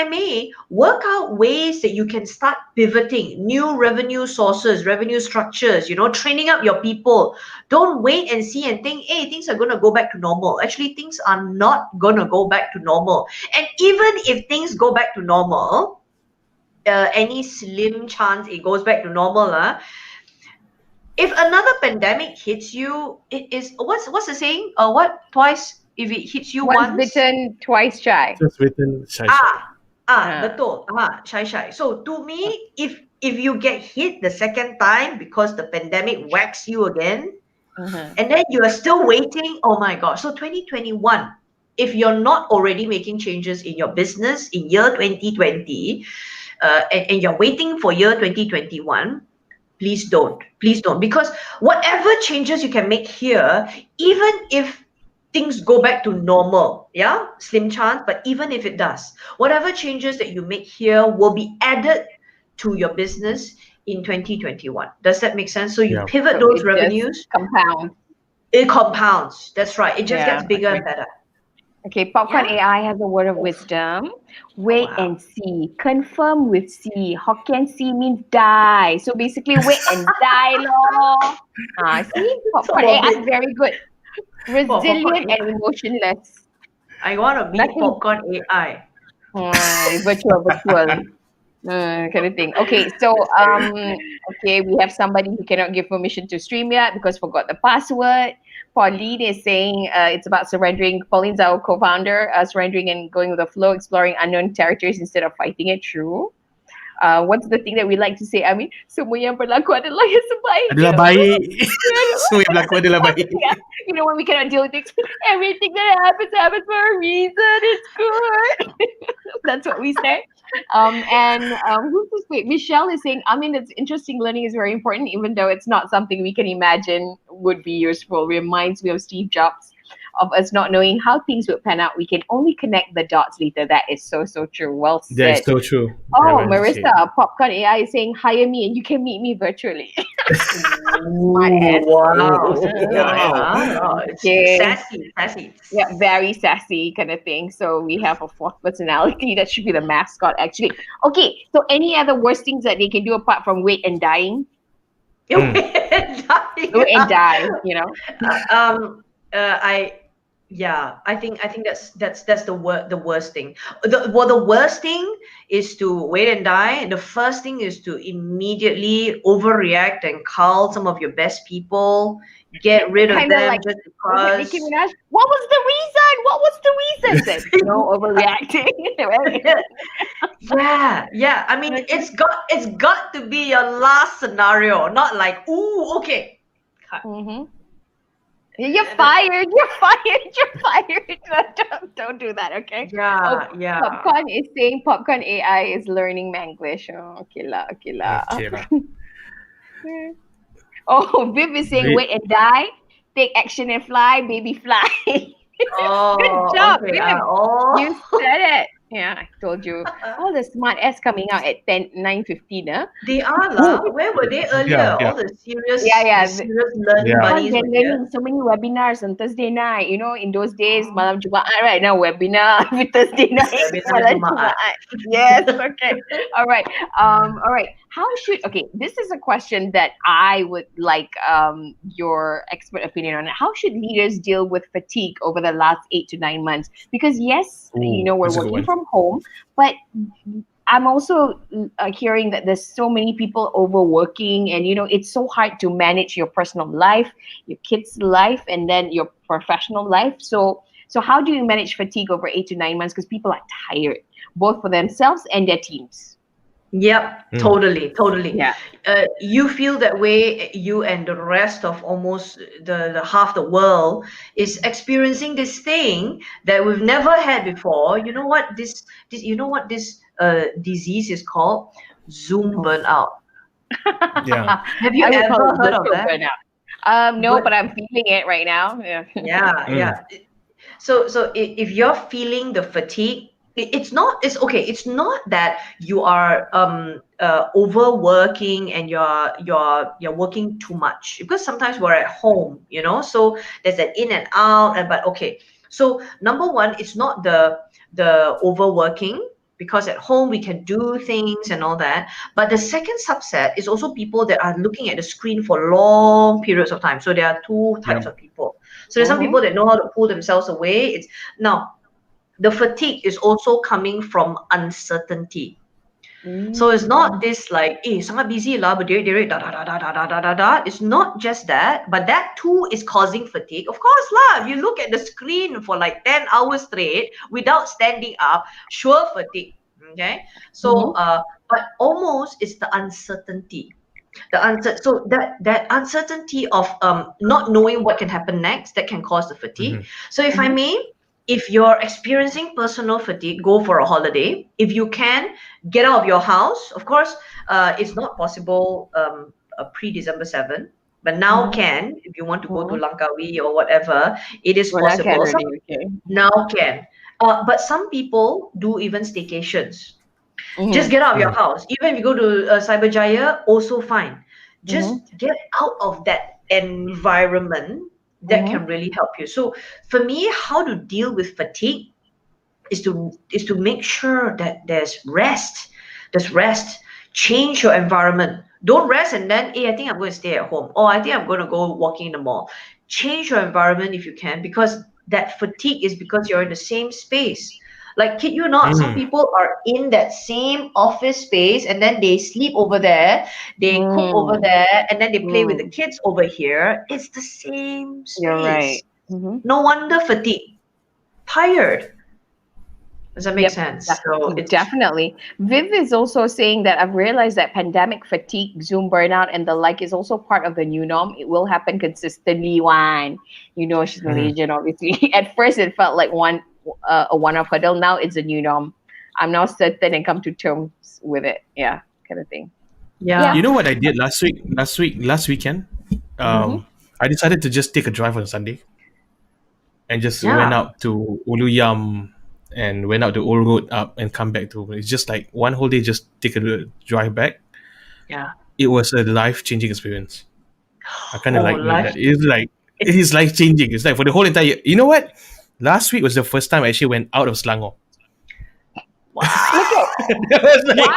may work out ways that you can start pivoting new revenue sources, revenue structures, training up your people. Don't wait and see and think, hey, things are gonna go back to normal. Actually, things are not gonna go back to normal. And even if things go back to normal, any slim chance it goes back to normal, if another pandemic hits you, it is what's the saying? What twice if it hits you Once once? bitten, twice shy. Just written shy. Betul. Shy. So to me, if you get hit the second time because the pandemic whacks you again, and then you are still waiting, oh my gosh. So 2021, if you're not already making changes in your business in year 2020, and you're waiting for year 2021, please don't. Please don't. Because whatever changes you can make here, even if things go back to normal, yeah, slim chance, but even if it does, whatever changes that you make here will be added to your business in 2021. Does that make sense? So you Yeah. pivot So those it just revenues, compounds. it compounds. That's right. It just Yeah. gets bigger Okay. and better. Okay, PopCon Yeah. AI has a word of wisdom. Wait wow. and see. Confirm with C. Hokkien C means die. So basically, wait and die, lor. See, PopCon AI is very good. Resilient PopCon and emotionless. I want to meet Nothing. Popcorn AI. Virtual. Kind of thing. Okay, so okay, we have somebody who cannot give permission to stream yet because forgot the password. Pauline is saying it's about surrendering. Pauline's our co-founder, surrendering and going with the flow, exploring unknown territories instead of fighting it. True. What's the thing that we like to say? I mean, semua yang berlaku adalah yang sebaik. Adalah baik. Semua yang berlaku adalah baik. Yeah, when we cannot deal with things, everything that happens for a reason. It's good. That's what we say. Who's this? Wait, Michelle is saying, I mean, it's interesting. Learning is very important, even though it's not something we can imagine would be useful. Reminds me of Steve Jobs, of us not knowing how things would pan out. We can only connect the dots later. That is so true. Well said. That is so true. Oh, Yeah, well said. Marissa, PopCon AI is saying, hire me and you can meet me virtually. My ass. Wow. Okay. Sassy. Yeah, very sassy kind of thing. So we have a fourth personality that should be the mascot, actually. Okay, so any other worst things that they can do apart from wait and dying? Wait and die, I think that's the worst thing. The worst thing is to wait and die. The first thing is to immediately overreact and cull some of your best people, get rid of Kind of them like just was it because. Nicki Minaj? What was the reason? What was the reason? Said, no overreacting. Right? Yeah. I mean, it's got to be your last scenario, not like, ooh, okay. Cut. Mm-hmm. You're fired. You're fired. You're fired. Don't do that, okay? Yeah, Oh, yeah. PopCon is saying PopCon AI is learning Manglish. Oh, okay lah, okay lah. Okay lah. Oh, Viv is saying, wait and die, take action and fly, baby fly. Oh, Good job, okay. Viv. Oh. You said it. Yeah, I told you. All the smart S coming out at 9:15, huh? They are lah. Where were they earlier? Yeah. All the serious, Yeah. the serious learning Yeah. bunnies They're were here. learning so many webinars on Thursday night. You know, in those days, Malam Jumaat, right now, webinar with Thursday night. Webinar Malam Jumaat. Yes, okay. All right. All right. This is a question that I would like your expert opinion on. How should leaders deal with fatigue over the last 8 to 9 months? Because yes, we're that's a good working one. from home, but I'm also hearing that there's so many people overworking, and it's so hard to manage your personal life, your kids' life, and then your professional life. So how do you manage fatigue over 8 to 9 months? Because people are tired, both for themselves and their teams. Yep, totally. Yeah. You feel that way, you and the rest of almost the half the world is experiencing this thing that we've never had before. You know what this disease is called? Zoom burnout. Yeah. Have you I would call ever it heard of virtual that? burnout. No, But- but I'm feeling it right now. Yeah. Yeah. So if you're feeling the fatigue, it's not that you are overworking and you're working too much, because sometimes we're at home, so there's an in and out. But okay, so number one, it's not the overworking, because at home we can do things and all that. But the second subset is also people that are looking at the screen for long periods of time. So there are two types of people. So there's some people that know how to pull themselves away. Now the fatigue is also coming from uncertainty. So it's not this like, sangat busy lah, berdiri-diri, da. It's not just that, but that too is causing fatigue. Of course lah, if you look at the screen for like 10 hours straight without standing up, sure fatigue. Okay, so but almost it's the uncertainty. So that uncertainty of not knowing what can happen next, that can cause the fatigue. So if I may, if you're experiencing personal fatigue, go for a holiday. If you can, get out of your house. Of course, it's not possible pre-December 7, but now can. If you want to go to Langkawi or whatever, it is possible. Now can. But some people do even staycations. Just get out of your house. Even if you go to Cyberjaya, also fine. Just get out of that environment. That can really help you. So for me, how to deal with fatigue is to make sure that there's rest. Change your environment. Don't rest and then, I think I'm going to stay at home, or I think I'm going to go walking in the mall. Change your environment if you can, because that fatigue is because you're in the same space. Like, kid you not, some people are in that same office space and then they sleep over there, they cook over there, and then they play with the kids over here. It's the same space. You're right. No wonder fatigue. Tired. Does that make sense? So it's Definitely. Viv is also saying that I've realized that pandemic fatigue, Zoom burnout, and the like is also part of the new norm. It will happen consistently. She's Malaysian, obviously. At first, it felt like a one-off hurdle. Now it's a new norm. I'm now certain and come to terms with it. Yeah, kind of thing. Yeah. You know what I did last weekend? I decided to just take a drive on Sunday and just went out to Ulu Yam and went out the old road up and come back to. It's just like one whole day, just take a drive back. Yeah. It was a life-changing experience. I kind of that. It's life-changing. It's like for the whole entire. You know what? Last week was the first time I actually went out of Selangor. Wow. Wow, good job.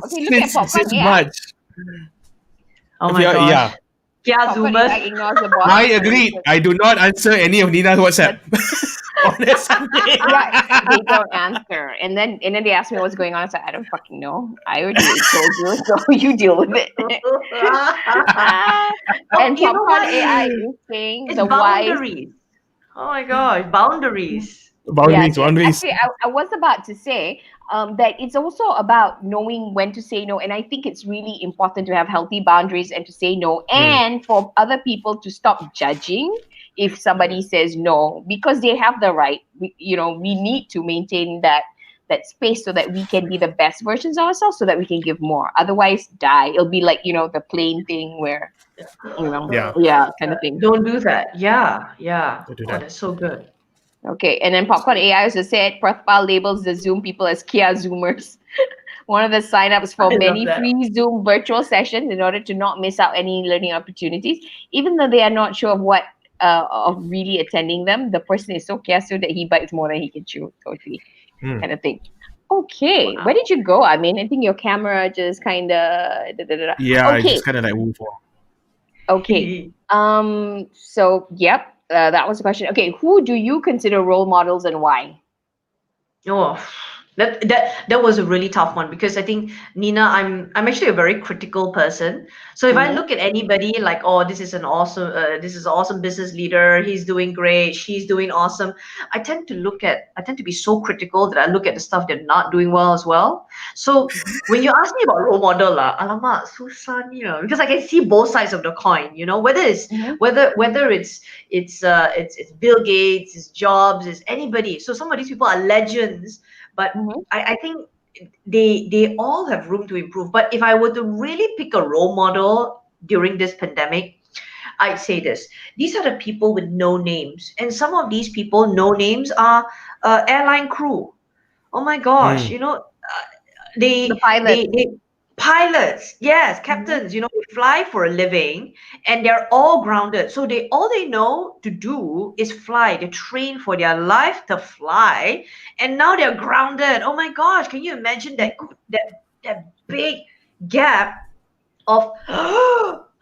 Okay, look at PopCon. Since March. Oh my gosh. Yeah. Yeah, Zoomers. ignores the boss. I agree. I do not answer any of Nina's WhatsApp. on a Sunday. Yeah, they don't answer. And then they ask me what's going on. I said, I don't fucking know. I already told you, so you deal with it. And You know PopCon what? AI is saying It's the wise. boundaries. Oh my gosh, boundaries. Boundaries, Yes. boundaries. Actually, I was about to say that it's also about knowing when to say no. And I think it's really important to have healthy boundaries and to say no, and for other people to stop judging if somebody says no, because they have the right. We need to maintain that space so that we can be the best versions of ourselves, so that we can give more. Otherwise, die. It'll be like the plain thing where Yeah. yeah, kind of thing. Don't do that. Yeah, yeah. Don't do Oh, that. that's so good. Okay, and then PopCon AI also said Prathpal labels the Zoom people as Kia Zoomers. One of the signups for I love many that. free Zoom virtual sessions in order to not miss out any learning opportunities, even though they are not sure of really attending them. The person is so kiasu that he bites more than he can chew, totally, kind of thing. Okay, where did you go? I mean, I think your camera just kind of. Yeah, I Okay, just kind of like move on. okay. So yep, that was the question. Okay, who do you consider role models and why? Oh, that was a really tough one, because I think, Nina, I'm actually a very critical person. So if I look at anybody like, oh, this is an awesome business leader, he's doing great, she's doing awesome, I tend to be so critical that I look at the stuff they're not doing well as well. So when you ask me about role model, alamak, susah ni lah, because I can see both sides of the coin. Whether it's whether it's Bill Gates, it's Jobs, it's anybody. So some of these people are legends, but I think they all have room to improve. But if I were to really pick a role model during this pandemic, I'd say this: these are the people with no names, and some of these people, no names, are airline crew. Oh my gosh, The they pilot. they pilots, yes, captains, they fly for a living, and they're all grounded, so all they know to do is fly. They train for their life to fly, and now they're grounded. Oh my gosh, can you imagine that big gap of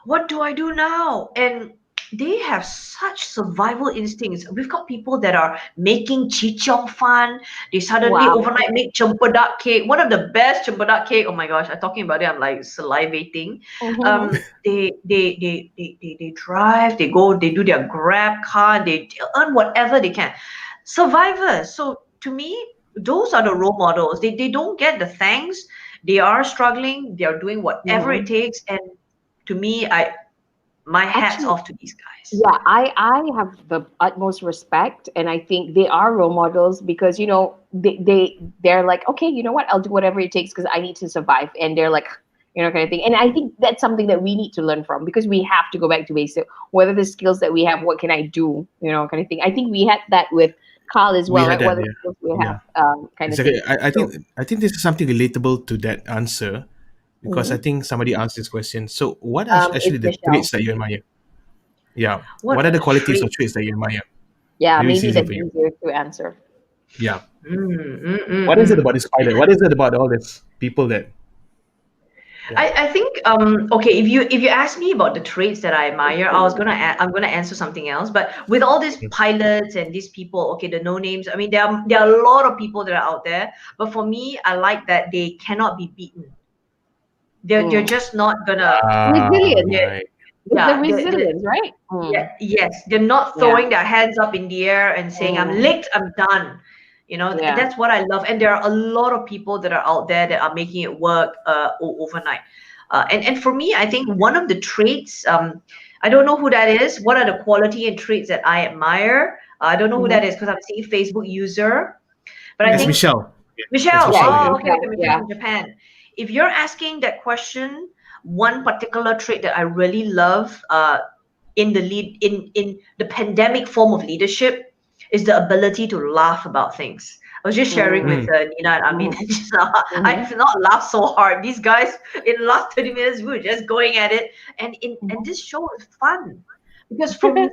what do I do now? And they have such survival instincts. We've got people that are making chichong fan. They suddenly Wow. overnight make cempedak cake. One of the best cempedak cake. Oh my gosh, I'm talking about it, I'm like salivating. They drive, they go, they do their grab car, they earn whatever they can. Survivors. So to me, those are the role models. They don't get the thanks. They are struggling, they are doing whatever it takes. And to me, my hat's Actually, off to these guys. Yeah, I have the utmost respect, and I think they are role models because they're like, okay, you know what, I'll do whatever it takes because I need to survive, and they're like, kind of thing. And I think that's something that we need to learn from, because we have to go back to basic. What are the skills that we have? What can I do? Kind of thing. I think we had that with Carl as well, right? Had that, What are the yeah. skills we have? Kind of Exactly. thing. I think this is something relatable to that answer, because I think somebody asked this question. So, what are actually It's the Michelle. traits that you admire? Yeah. What What are are the the qualities or traits? traits that you admire? Yeah, Maybe it's maybe easy that's for you. easier to answer. Yeah. What is it about this pilot? What is it about all these people that? I think okay, if you ask me about the traits that I admire, I'm gonna answer something else. But with all these pilots and these people, okay, the no names, I mean, there are a lot of people that are out there, but for me, I like that they cannot be beaten. They're just not gonna. Resilience. Right. It's the Yeah, resilience, right? yeah, yes, they're not throwing their hands up in the air and saying, I'm licked, I'm done. Yeah. That's what I love. And there are a lot of people that are out there that are making it work overnight. And for me, I think one of the traits, I don't know who that is. What are the quality and traits that I admire? I don't know who that is because I'm seeing Facebook user. But I It's think Michelle. Michelle, Michelle, yeah. okay, Michelle Yeah. from Japan. If you're asking that question, one particular trait that I really love in the pandemic form of leadership is the ability to laugh about things. I was just sharing with Nina and Amin. I did not laugh so hard. These guys in the last 30 minutes, we were just going at it, and this show is fun because for me,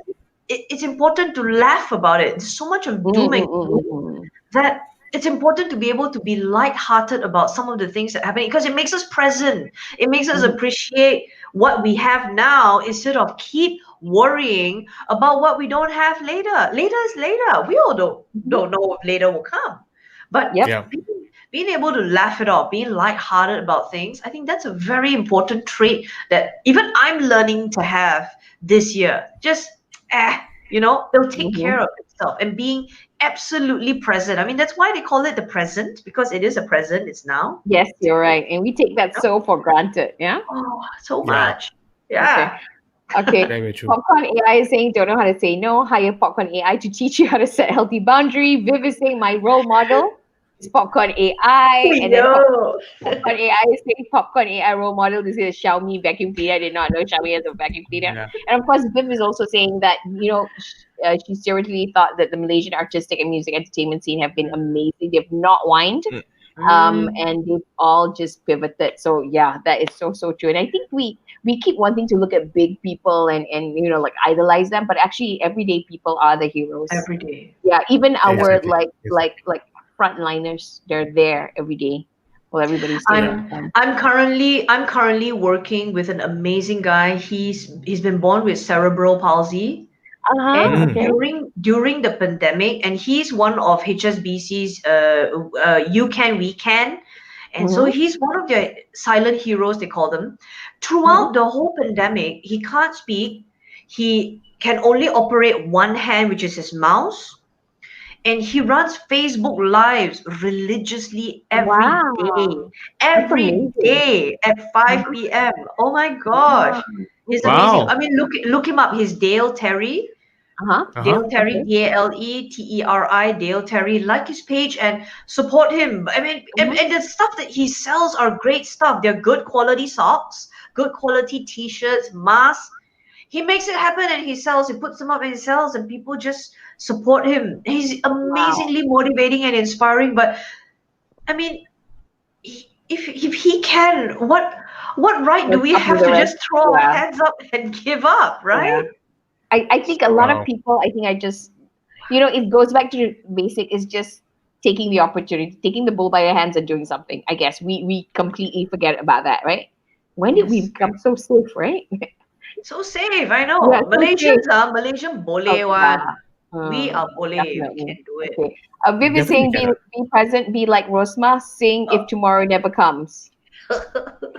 it's important to laugh about it. There's so much of doom and gloom that it's important to be able to be light-hearted about some of the things that are happening because it makes us present. It makes us appreciate what we have now instead of keep worrying about what we don't have later. Later is later. We all don't know if later will come. But Yep. Yeah. being able to laugh it off, being lighthearted about things, I think that's a very important trait that even I'm learning to have this year. Just, it'll take care of itself and being absolutely present. I mean, that's why they call it the present, because it is a present. It's now. Yes, you're right. And we take that so for granted. Yeah. Oh, so Yeah. much. Yeah. Okay. Very true. Popcorn AI is saying, don't know how to say no. Hire Popcorn AI to teach you how to set healthy boundary. Viv is saying, my role model is Popcorn AI. And then Yo. Popcorn AI is saying, Popcorn AI role model. This is a Xiaomi vacuum cleaner. I did not know Xiaomi has a vacuum cleaner. Yeah. And of course, Viv is also saying that, she seriously thought that the Malaysian artistic and music entertainment scene have been amazing. They've not whined. And they've all just pivoted. So yeah, that is so true. And I think we keep wanting to look at big people and like idolize them, but actually everyday people are the heroes. Every day. Yeah, even our Exactly. like frontliners, they're there every day. Well, everybody's there. I'm currently working with an amazing guy. He's been born with cerebral palsy. And Okay. during the pandemic, and he's one of HSBC's You Can We Can, and so he's one of the silent heroes, they call them. Throughout the whole pandemic, he can't speak. He can only operate one hand, which is his mouse, and he runs Facebook lives religiously every day, Wow. That's amazing. at 5 p.m. Oh my gosh, he's Wow. amazing. I mean, look him up. He's Dale Terry. Dale Terry, Okay. DaleTerry, Dale Terry. Like his page and support him. I mean, and the stuff that he sells are great stuff. They're good quality socks, good quality t-shirts, masks. He makes it happen and he sells. He puts them up and he sells, and people just support him. He's amazingly motivating and inspiring. But I mean, if he can, what right do we Let's have do to the just rest. throw our Yeah. hands up and give up, right? I think a lot Wow. of people, I think I just, it goes back to the basic, is just taking the opportunity, taking the bull by your hands and doing something. I guess we completely forget about that, right? When did we Yes. become so safe, right? So safe, I know. Yeah, so Malaysians are Malaysian boleh one. We are boleh. We definitely. can do it. Okay. Viv is Definitely saying, cannot. be present, be like Rosma, sing if tomorrow never comes.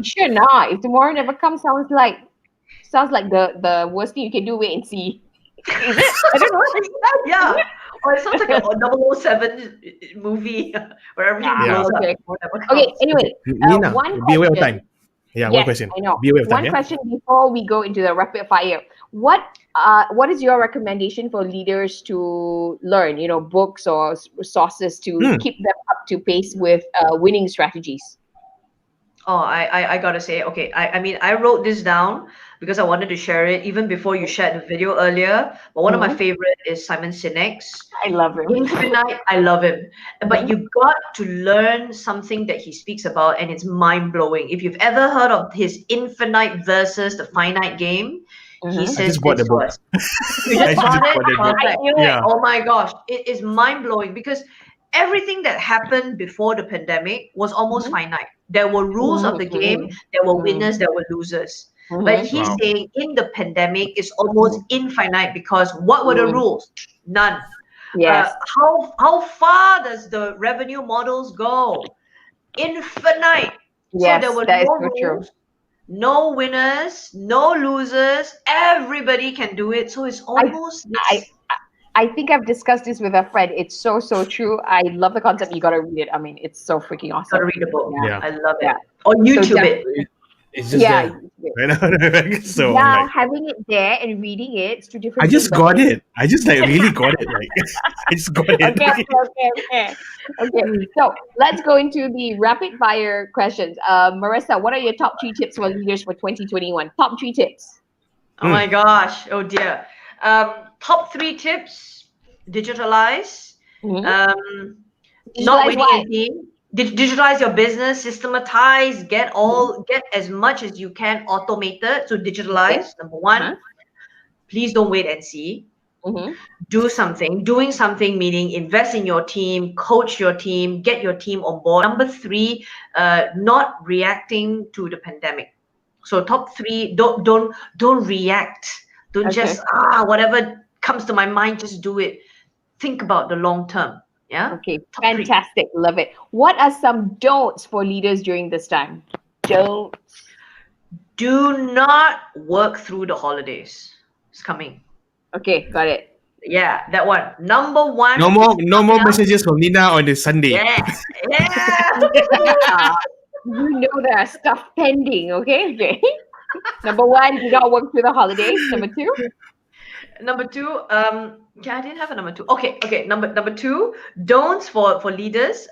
Sure not. If tomorrow never comes, sounds like the worst thing you can do. Wait and see. Is it? I don't know. Yeah. Or it sounds like a 007 movie where everything Yeah. blows Okay. up. Whatever Okay. comes. Anyway, Nina, one be aware of question. time. Yeah, Yes, one question. I know. Be aware of time. One Yeah? question before we go into the rapid fire. What is your recommendation for leaders to learn? Books or resources to keep them up to pace with winning strategies. Oh, I gotta say, okay. I mean, I wrote this down because I wanted to share it even before you shared the video earlier. But one of my favorite is Simon Sinek's I love him. Infinite. I love him. But you got to learn something that he speaks about, and it's mind blowing. If you've ever heard of his Infinite versus the Finite game, he says just bought this the book. was. You just bought it? book. I Perfect. knew it. Yeah. Oh my gosh, it is mind blowing because everything that happened before the pandemic was almost finite. There were rules of the game, there were winners, there were losers. But he's Wow. saying in the pandemic it's almost infinite because what were the rules? None. Yes. How far does the revenue models go? Infinite. Yes, so there were that is no so true. rules, no winners, no losers. Everybody can do it. So it's almost this. I think I've discussed this with a friend. It's so true. I love the concept. You gotta read it. I mean, it's so freaking awesome. Gotta read the book. Yeah. I love it. Yeah. Or YouTube it. It's just Yeah. there. So Now I'm like, having it there and reading it, it's two different. I just things, got it. I just really got it. Like, I just got it. Okay. So let's go into the rapid fire questions. Maresa, what are your top 3 tips for leaders for 2021? Top 3 tips. Oh my gosh. Oh dear. Top 3 tips: digitalize. Not Digitalize winning what? a team. Digitalize your business, systematize, get as much as you can automated. So digitalize, number 1. Please don't wait and see. Do something. Doing something meaning invest in your team, coach your team, get your team on board. Number 3, not reacting to the pandemic. So top three, don't react. Don't Okay. just whatever comes to my mind, just do it. Think about the long term. Yeah. Okay, Top three. fantastic. Love it. What are some don'ts for leaders during this time? Don't. Do not work through the holidays. It's coming. Okay, got it. Yeah, that one. Number one. No is more, no more enough. messages from Nina on the Sunday. Yeah. Yeah. You know there are stuff pending, okay? Okay. Number one, do not work through the holidays. Number two, Number two, I didn't have a number two. Okay. Number two, don'ts for leaders.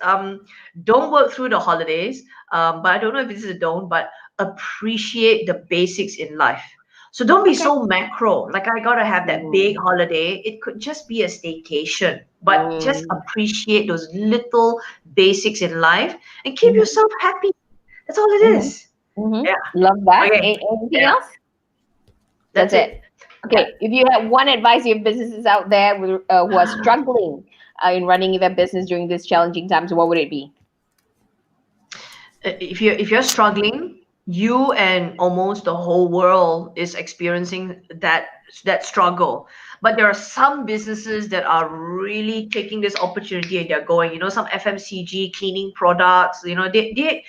Don't work through the holidays. But I don't know if this is a don't, but appreciate the basics in life. So don't be so macro. Like I gotta have that big holiday. It could just be a staycation, but just appreciate those little basics in life and keep yourself happy. That's all it is. Yeah. love that. Okay. Anything Yeah. else? That's it. Okay, if you have one advice to your businesses out there who are struggling in running their business during these challenging times, what would it be? If you're struggling, you and almost the whole world is experiencing that struggle. But there are some businesses that are really taking this opportunity and they're going. Some FMCG cleaning products. They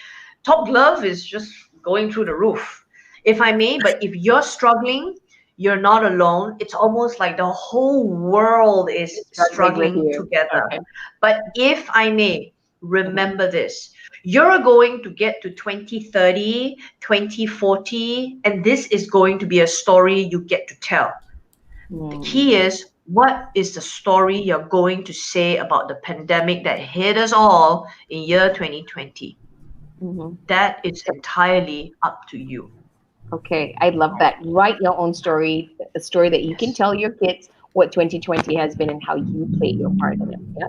Top Glove is just going through the roof, if I may. But if you're struggling, you're not alone. It's almost like the whole world is struggling with you. together. Okay. But if I may, remember this. You're going to get to 2030, 2040, and this is going to be a story you get to tell. The key is, what is the story you're going to say about the pandemic that hit us all in year 2020? That is entirely up to you. Okay, I love that. Write your own story, a story that you can tell your kids what 2020 has been and how you played your part in it. Yeah.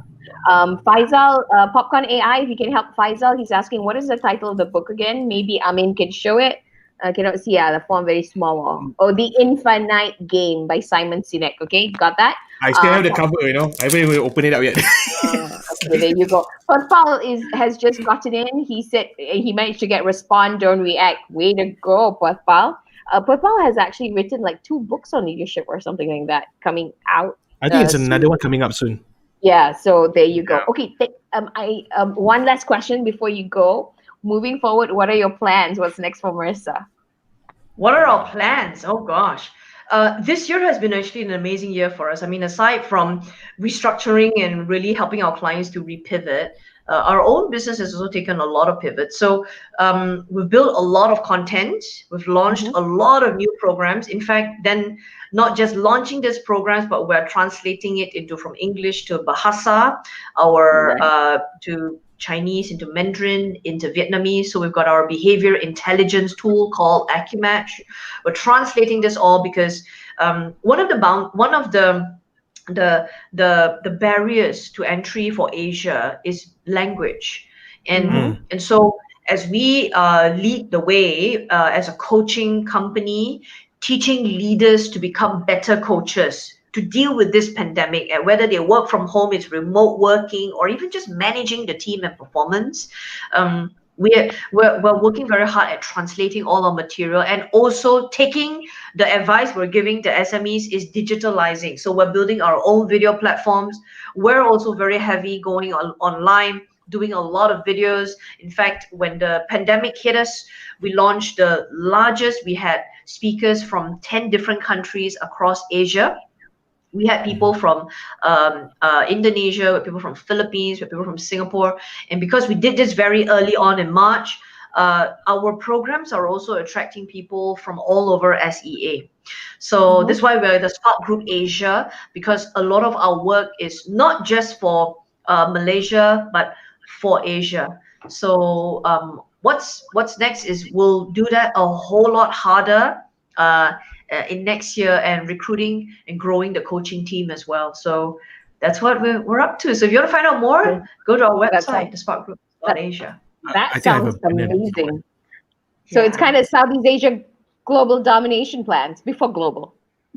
Faisal, PopCon AI, if you can help Faisal, he's asking, what is the title of the book again? Maybe Amin can show it. I cannot see, the font very small. Oh, The Infinite Game by Simon Sinek. Okay, got that? I still have the cover, I haven't even opened it up yet. Okay, there you go. Paul has just gotten in. He said he managed to get respond, don't react. Way to go, Paul. Paul has actually written like 2 books on leadership or something like that coming out. I think it's soon. another one coming up soon. Yeah, so there you go. Okay, one last question before you go. Moving forward, what are your plans? What's next for Maresa? What are our plans? Oh gosh. This year has been actually an amazing year for us. I mean, aside from restructuring and really helping our clients to repivot, our own business has also taken a lot of pivots. So we've built a lot of content. We've launched a lot of new programs. In fact, then not just launching these programs, but we're translating it from English to Bahasa, to Chinese, into Mandarin, into Vietnamese. So we've got our behavior intelligence tool called AccuMatch. We're translating this all because one of the barriers to entry for Asia is language, and so as we lead the way as a coaching company, teaching leaders to become better coaches to deal with this pandemic, and whether they work from home, it's remote working, or even just managing the team and performance. We're working very hard at translating all our material, and also taking the advice we're giving to SMEs is digitalizing. So we're building our own video platforms. We're also very heavy going online, doing a lot of videos. In fact, when the pandemic hit us, we launched the largest. We had speakers from 10 different countries across Asia. We had people from Indonesia, we had people from Philippines, we had people from Singapore. And because we did this very early on in March, our programs are also attracting people from all over SEA. So that's why we're the Spark Group Asia, because a lot of our work is not just for Malaysia, but for Asia. So what's next is we'll do that a whole lot harder in next year, and recruiting and growing the coaching team as well. So that's what we're up to. So if you want to find out more, go to our website, thesparkgroup.asia. That sounds amazing. So it's kind of Southeast Asia global domination plans before global,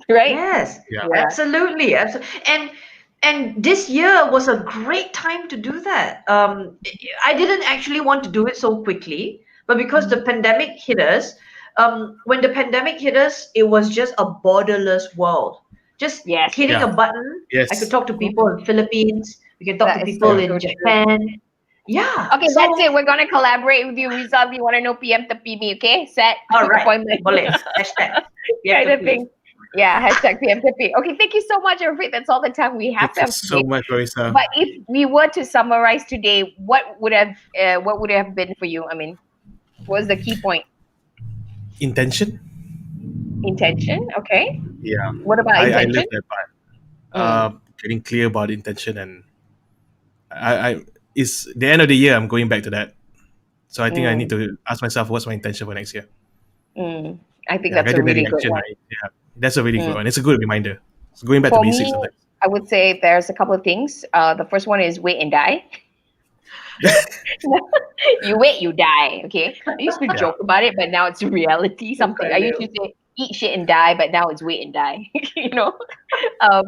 right? Yes, absolutely. And this year was a great time to do that. I didn't actually want to do it so quickly, but because the pandemic hit us, when the pandemic hit us, it was just a borderless world. Just Yes. hitting Yeah. a button, I could Yes. talk to people in Philippines. We can talk That to is people so, in so true. Japan. Yeah. Okay, so, that's it. We're gonna collaborate with you. Rizal, you want to know PM to me, okay? Set All right. appointment. Boleh. Hashtag. Kind of thing. Yeah, hashtag PM to P. Okay, thank you so much. I'm afraid that's all the time we have Thank you for so today. much, Marisa. But if we were to summarize today, what would it have been for you? I mean, what was the key point? Intention. Intention. Okay. Yeah. What about I intention? love that part. Mm. Getting clear about intention, and I it's the end of the year. I'm going back to that. So I think I need Mm. to ask myself what's my intention for next year. Mm. I think Yeah, that's a rather than really the good action, one. right? Yeah, that's a really good Mm. one. It's a good reminder. It's going back to For basics me, sometimes. I would say there's a couple of things. The first one is wait and die. You wait, you die. Okay. I used to Yeah. joke about it, but now it's reality. Something I used to say, eat shit and die, but now it's wait and die. you know.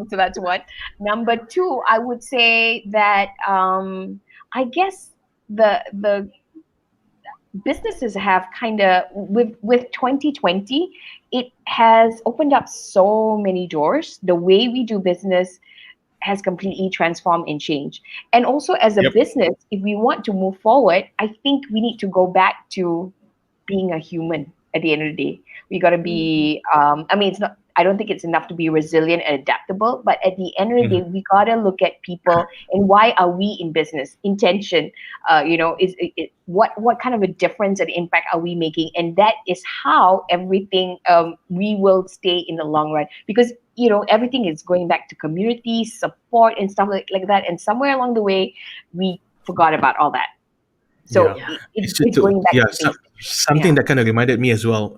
So that's one. Number two, I would say that I guess the businesses have kind of with 2020, it has opened up so many doors. The way we do business has completely transformed and changed. And also as a Yep. business, if we want to move forward, I think we need to go back to being a human at the end of the day. We got to be, I mean, it's not, I don't think it's enough to be resilient and adaptable, but at the end of the day, we got to look at people and why are we in business? Intention, what kind of a difference and impact are we making? And that is how everything we will stay in the long run, because everything is going back to community support and stuff like that. And somewhere along the way, we forgot about all that. So Yeah. it's going back to basics. Something Yeah. that kind of reminded me as well.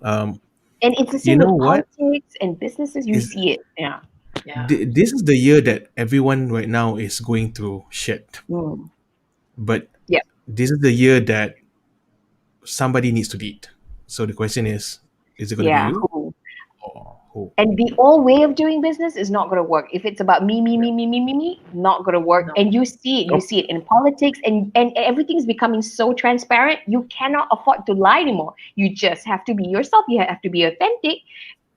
And it's the You same know with what? politics and businesses. You Is see it. Yeah. Yeah. this is the year that everyone right now is going through shit, Mm. but Yeah. this is the year that somebody needs to lead. So the question is it going to be Yeah. you Cool. or who? And the old way of doing business is not going to work. If it's about me, not going to work. No. And you see it. You Nope. see it in politics, and everything's becoming so transparent. You cannot afford to lie anymore. You just have to be yourself. You have to be authentic,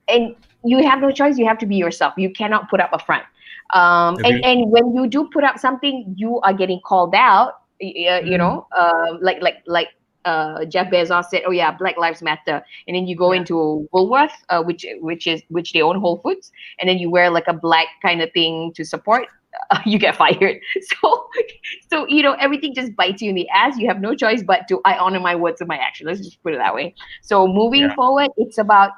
and you have no choice. You have to be yourself. You cannot put up a front. Agree. And when you do put up something, you are getting called out. Like Jeff Bezos said, "Oh yeah, Black Lives Matter," and then you go Yeah. into Woolworth, which they own Whole Foods, and then you wear like a black kind of thing to support. You get fired. So everything just bites you in the ass. You have no choice but to I honor my words and my action. Let's just put it that way. So moving Yeah. forward, it's about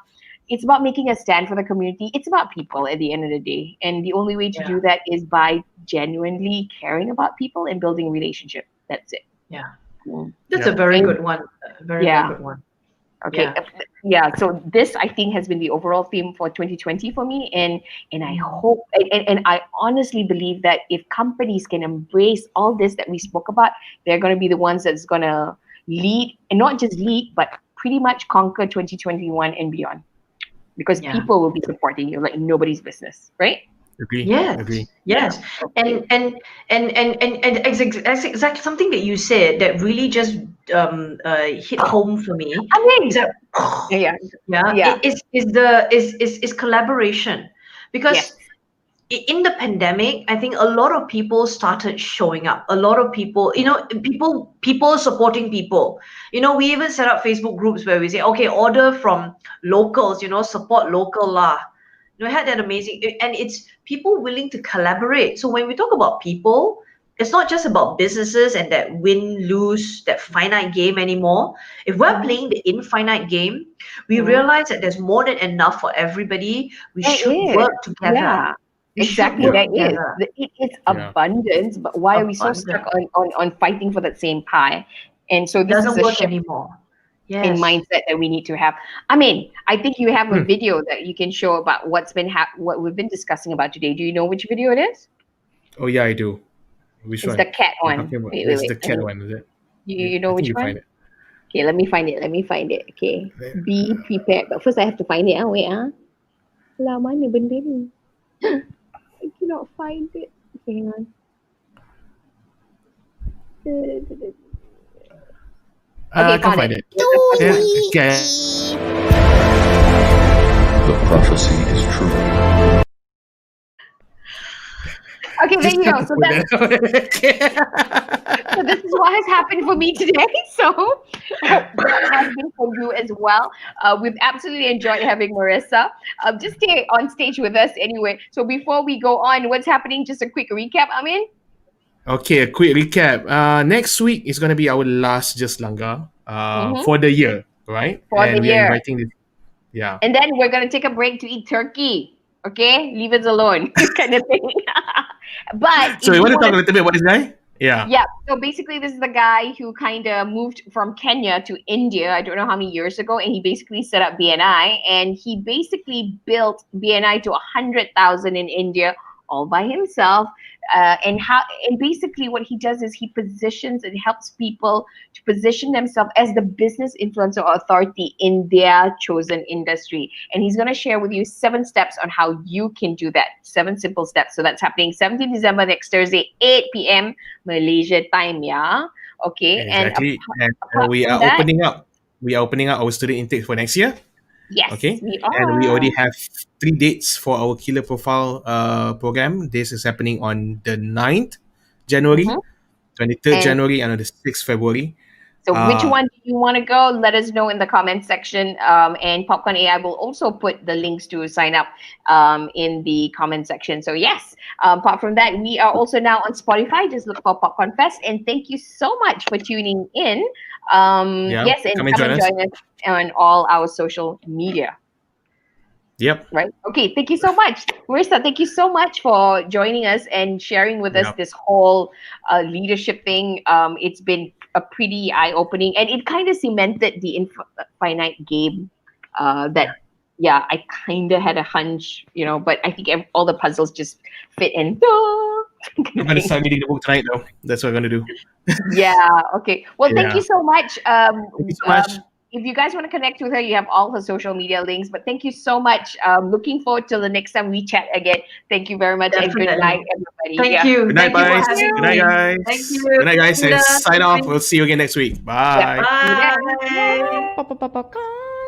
making a stand for the community. It's about people at the end of the day, and the only way to do that is by genuinely caring about people and building a relationship. That's it. Yeah. Mm. That's Yeah. a very And- good one. A very, Yeah. very good one. Okay. Yeah. Yeah. So this, I think, has been the overall theme for 2020 for me, and I hope and I honestly believe that if companies can embrace all this that we spoke about, they're going to be the ones that's going to lead, and not just lead, but pretty much conquer 2021 and beyond, because Yeah. people will be supporting you like nobody's business, right? Agree. Yes. Agree. Yes. And exactly something that you said that really just hit home for me I mean, is that yeah, yeah, yeah, is collaboration, because yes, in the pandemic, I think a lot of people started showing up. A lot of people, people supporting people. We even set up Facebook groups where we say, okay, order from locals, support local lah. I had that amazing, and it's people willing to collaborate. So when we talk about people, it's not just about businesses and that win lose, that finite game anymore. If we're playing the infinite game, we realize that there's more than enough for everybody. We there should is. work together. Yeah, We should exactly. work There is. together. It's Yeah. abundance, but why are we so stuck on fighting for that same pie? And so It this is doesn't a work shift anymore. in Yes. mindset that we need to have. I mean, I think you have a video that you can show about what we've been discussing about today. Do you know which video it is? Oh yeah, I do. Which It's one? the cat You're one. talking about? Wait. It's the Let cat me- one, is it? You know I think which you one? find it. Okay, let me find it. Okay. Be prepared. But first I have to find it. Wait. Lah, mana benda ni? I cannot find it. Okay, hang on. I can't found find it. it. Yeah. The prophecy is true. Okay, there you go. So that's Okay. So this is what has happened for me today. So hope that has been for you as well. We've absolutely enjoyed having Maresa. Just stay on stage with us anyway. So before we go on, what's happening? Just a quick recap, Amin. Okay, a quick recap. Next week is going to be our last Just Langgar Mhm. for the year, right? For And the we are year. inviting this. Yeah. And then we're going to take a break to eat turkey. Okay? Leave us alone, kind of thing. But So if you want to talk wanna- a little bit about this guy? Yeah. Yeah, so basically, this is the guy who kind of moved from Kenya to India. I don't know how many years ago, and he basically set up BNI, and he basically built BNI to 100,000 in India all by himself. And basically what he does is he positions and helps people to position themselves as the business influencer or authority in their chosen industry. And he's going to share with you 7 steps on how you can do that. 7 simple steps. So that's happening 17 December, next Thursday, 8 p.m. Malaysia time, yeah. Okay. Exactly. And apart we from are that, opening up. We are opening up our student intake for next year. yes, Okay. we And we are. already have 3 dates for our Killer Profile program. This is happening on the 9th January, Mhm. 23rd And- January, and on the 6th February. So which Uh, one do you want to go? Let us know in the comment section. And Popcorn AI will also put the links to sign up in the comment section. So yes, apart from that, we are also now on Spotify. Just look for PopConfest. And thank you so much for tuning in. Yeah, Yes, and come and come and join us. join us on all our social media. Yep. Right. Okay. Thank you so much, Marisa. Thank you so much for joining us and sharing with us Yep. this whole leadership thing. It's been a pretty eye-opening, and it kind of cemented the infinite game. That yeah, I kind of had a hunch, but I think all the puzzles just fit in. I'm going to start reading the book tonight, though. That's what I'm going to do. Yeah. Okay. Well, thank Yeah. you so much. Thank you so much. If you guys want to connect with her, you have all her social media links. But thank you so much. Looking forward till the next time we chat again. Thank you very much, and good Definitely. night, everybody. Thank Yeah. you. Good night, Thank you for guys. having Good night, me. guys. Thank you. Good night, guys. And Linda. sign off. We'll see you again next week. Bye. Yeah. Bye. Bye.